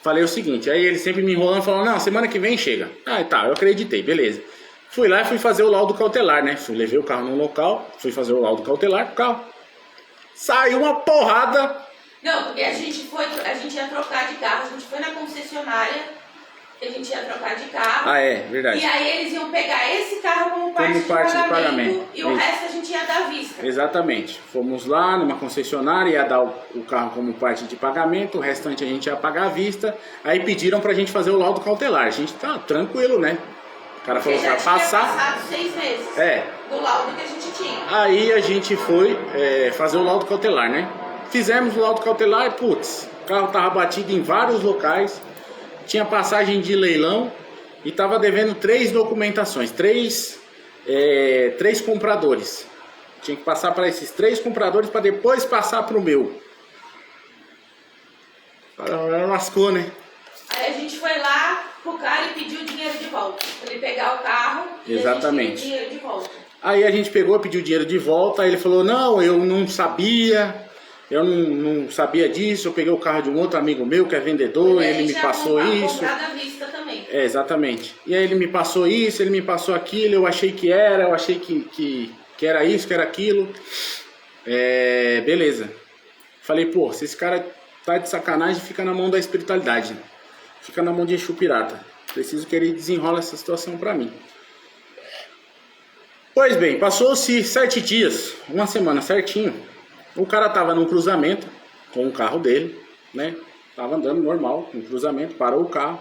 Falei o seguinte, aí ele sempre me enrolando, falando, não, semana que vem chega. Ah, tá, eu acreditei, beleza. Fui lá e fui fazer o laudo cautelar, né? Levei o carro no local, fui fazer o laudo cautelar pro carro. Saiu uma porrada. Não, porque a gente ia trocar de carro, a gente foi na concessionária, a gente ia trocar de carro. Ah, é, verdade. E aí eles iam pegar esse carro como parte de pagamento e o resto a gente ia dar à vista. Exatamente. Fomos lá numa concessionária, ia dar o carro como parte de pagamento, o restante a gente ia pagar à vista. Aí pediram pra gente fazer o laudo cautelar. A gente tá tranquilo, né? O cara falou pra passar. Passado 6 meses do laudo que a gente tinha. Aí a gente foi fazer o laudo cautelar, né? Fizemos o laudo cautelar e, putz, o carro tava batido em vários locais, tinha passagem de leilão e tava devendo 3 documentações, 3 compradores. Tinha que passar para esses 3 compradores para depois passar para o meu. Lascou, né? Aí a gente foi lá pro cara e pediu o dinheiro de volta. Pra ele pegar o carro. Exatamente. E a gente pediu o dinheiro de volta. Aí a gente pegou, pediu o dinheiro de volta. Aí ele falou: não, eu não sabia. Eu não sabia disso. Eu peguei o carro de um outro amigo meu que é vendedor. Ele me passou isso. À vista também. Exatamente. E aí ele me passou isso, ele me passou aquilo. Eu achei que era, eu achei que era isso, que era aquilo. Beleza. Falei: pô, se esse cara tá de sacanagem, fica na mão da espiritualidade. Fica na mão de Exu Pirata. Preciso que ele desenrola essa situação pra mim. Pois bem, passou-se 7 dias, uma semana certinho. O cara tava num cruzamento com o carro dele, né? Tava andando normal, no cruzamento, parou o carro.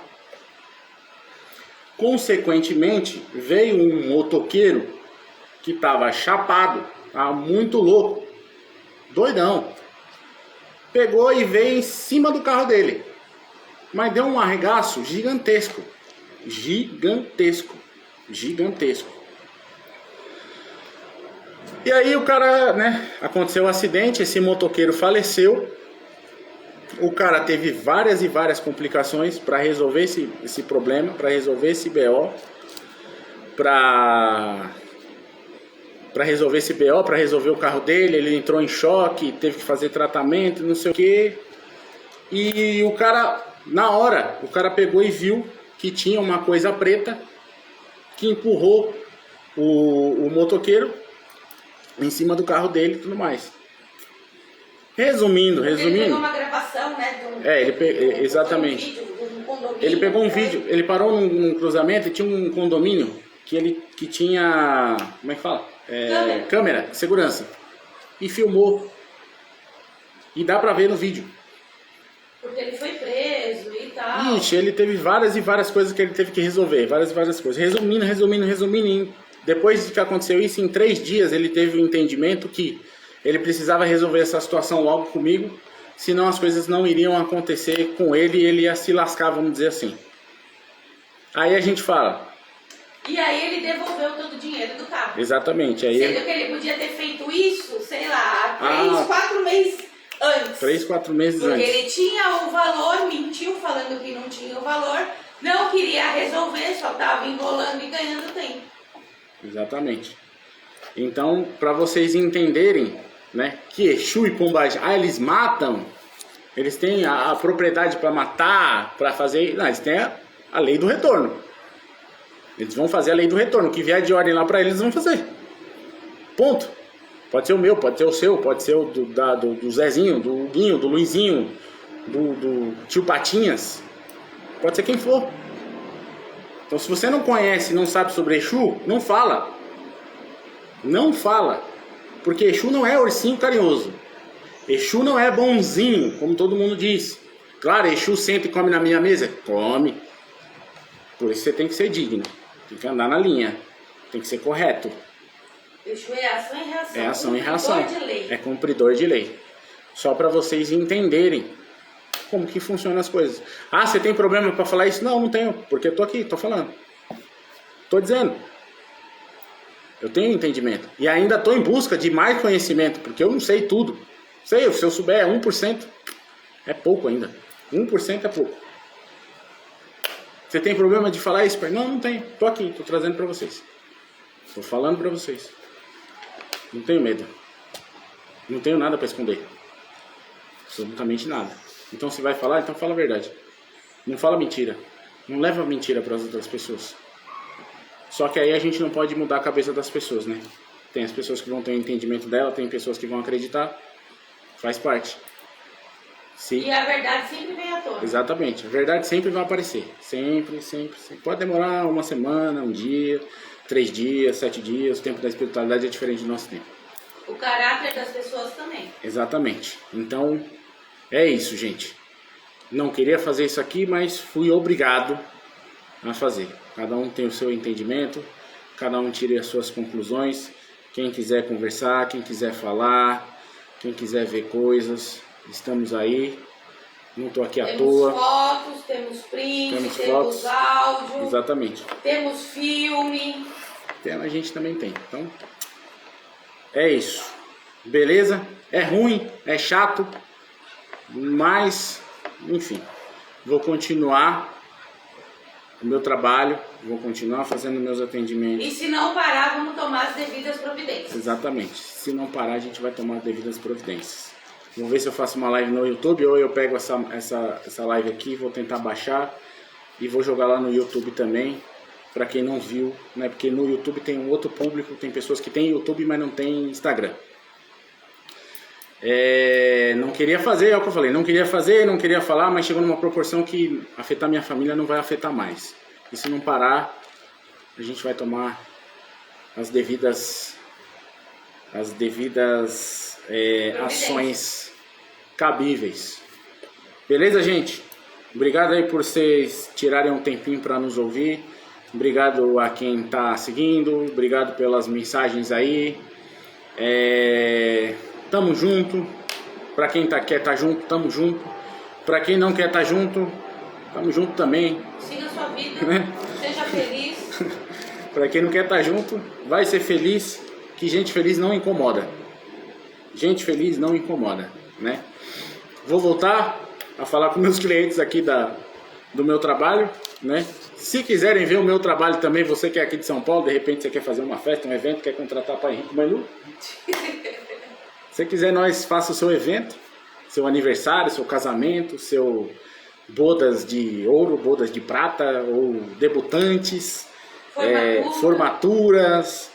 Consequentemente, veio um motoqueiro que tava chapado, tava muito louco, doidão. Pegou e veio em cima do carro dele. Mas deu um arregaço gigantesco. Gigantesco. E aí o cara, né? Aconteceu um acidente, esse motoqueiro faleceu. O cara teve várias e várias complicações para resolver esse problema, para resolver esse BO. Para resolver esse BO, para resolver o carro dele. Ele entrou em choque, teve que fazer tratamento, não sei o que. E o cara, na hora, o cara pegou e viu que tinha uma coisa preta que empurrou o motoqueiro em cima do carro dele e tudo mais. Resumindo. Ele pegou uma gravação, né? Exatamente. Ele pegou um vídeo, ele parou num cruzamento e tinha um condomínio que tinha, como é que fala? Câmera, segurança. E filmou. E dá pra ver no vídeo. Porque ele foi preso e tal. Ixi, ele teve várias e várias coisas que ele teve que resolver. Várias e várias coisas. Resumindo. Depois de que aconteceu isso, em 3 dias ele teve o entendimento que ele precisava resolver essa situação logo comigo. Senão as coisas não iriam acontecer com ele e ele ia se lascar, vamos dizer assim. Aí a gente fala. E aí ele devolveu todo o dinheiro do carro. Exatamente. Aí Sendo que ele podia ter feito isso, sei lá, 3, 4 meses antes. 3, 4 meses antes. Porque ele tinha o valor, mentiu falando que não tinha o valor, não queria resolver, só estava enrolando e ganhando tempo. Exatamente. Então, para vocês entenderem, né, que Exu e Pombagira, eles matam, eles têm a propriedade para matar, para fazer, não, eles têm a lei do retorno. Eles vão fazer a lei do retorno, o que vier de ordem lá para eles vão fazer. Ponto. Pode ser o meu, pode ser o seu, pode ser o do Zezinho, do Guinho, do Luizinho, do tio Patinhas. Pode ser quem for. Então se você não conhece, não sabe sobre Exu, não fala. Não fala. Porque Exu não é ursinho carinhoso. Exu não é bonzinho, como todo mundo diz. Claro, Exu senta e come na minha mesa? Come. Por isso você tem que ser digno. Tem que andar na linha. Tem que ser correto. Exu é ação e reação. É ação e reação. De lei. É cumpridor de lei. Só para vocês entenderem como que funcionam as coisas. Ah, você tem problema para falar isso? Não, não tenho. Porque eu tô aqui, tô falando. Tô dizendo. Eu tenho entendimento. E ainda tô em busca de mais conhecimento. Porque eu não sei tudo. Sei, se eu souber 1%, é pouco ainda. 1% é pouco. Você tem problema de falar isso? Não, não tenho. Tô aqui, tô trazendo para vocês. Tô falando para vocês. Não tenho medo. Não tenho nada para esconder. Absolutamente nada. Então se vai falar, então fala a verdade. Não fala mentira. Não leva mentira para as outras pessoas. Só que aí a gente não pode mudar a cabeça das pessoas, né? Tem as pessoas que vão ter o entendimento dela, tem pessoas que vão acreditar. Faz parte. E a verdade sempre vem à tona. Exatamente. A verdade sempre vai aparecer. Sempre, sempre, sempre. Pode demorar uma semana, um dia, 3 dias, 7 dias. O tempo da espiritualidade é diferente do nosso tempo. O caráter das pessoas também. Exatamente. Então, é isso, gente. Não queria fazer isso aqui, mas fui obrigado a fazer. Cada um tem o seu entendimento. Cada um tira as suas conclusões. Quem quiser conversar, quem quiser falar, quem quiser ver coisas... Estamos aí, não estou aqui à toa. Temos fotos, temos prints, temos áudio. Exatamente. Temos filme. A gente também tem. Então, é isso. Beleza? É ruim, é chato, mas, enfim, vou continuar o meu trabalho, vou continuar fazendo meus atendimentos. E se não parar, vamos tomar as devidas providências. Exatamente. Se não parar, a gente vai tomar as devidas providências. Vou ver se eu faço uma live no YouTube ou eu pego essa live aqui, vou tentar baixar e vou jogar lá no YouTube também, para quem não viu, né? Porque no YouTube tem um outro público, tem pessoas que têm YouTube, mas não tem Instagram. Não queria fazer, é o que eu falei, não queria fazer, não queria falar, mas chegou numa proporção que afetar minha família não vai afetar mais. E se não parar, a gente vai tomar as devidas ações cabíveis. Beleza, gente? Obrigado aí por vocês tirarem um tempinho para nos ouvir. Obrigado a quem está seguindo. Obrigado pelas mensagens aí. Tamo junto. Para quem quer estar junto, tamo junto. Para quem não quer estar junto, tamo junto também. Siga a sua vida, né? Seja feliz. Para quem não quer estar junto, vai ser feliz. Que gente feliz não incomoda. Gente feliz não incomoda, né? Vou voltar a falar com meus clientes aqui do meu trabalho, né? Se quiserem ver o meu trabalho também, você que é aqui de São Paulo, de repente você quer fazer uma festa, um evento, quer contratar para Henrique Manu. Se quiser, nós faça o seu evento, seu aniversário, seu casamento, seu bodas de ouro, bodas de prata ou debutantes, formaturas,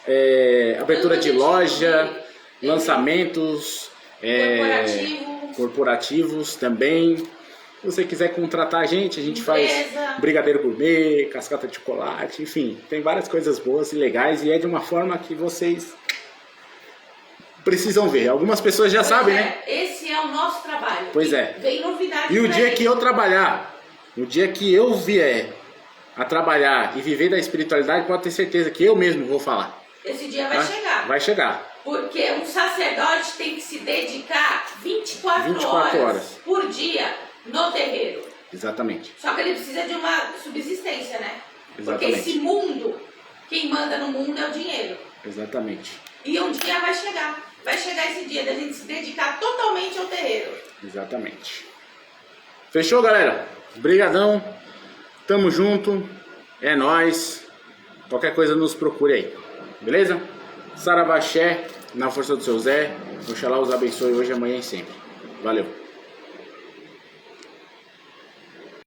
abertura de loja, lançamentos corporativos também. Se você quiser contratar a gente faz brigadeiro gourmet, cascata de chocolate, enfim, tem várias coisas boas e legais e é de uma forma que vocês precisam ver. Algumas pessoas já sabem, né? Esse é o nosso trabalho. Pois é. Vem novidade. E o dia que eu trabalhar, o dia que eu vier a trabalhar e viver da espiritualidade, pode ter certeza que eu mesmo vou falar. Esse dia vai chegar. Vai chegar. Porque um sacerdote tem que se dedicar 24 horas por dia no terreiro. Exatamente. Só que ele precisa de uma subsistência, né? Exatamente. Porque esse mundo, quem manda no mundo é o dinheiro. Exatamente. E um dia vai chegar. Vai chegar esse dia da gente se dedicar totalmente ao terreiro. Exatamente. Fechou, galera? Obrigadão. Tamo junto. É nóis. Qualquer coisa nos procure aí. Beleza? Saravá Axé, na força do seu Zé. Oxalá os abençoe hoje, amanhã e sempre. Valeu.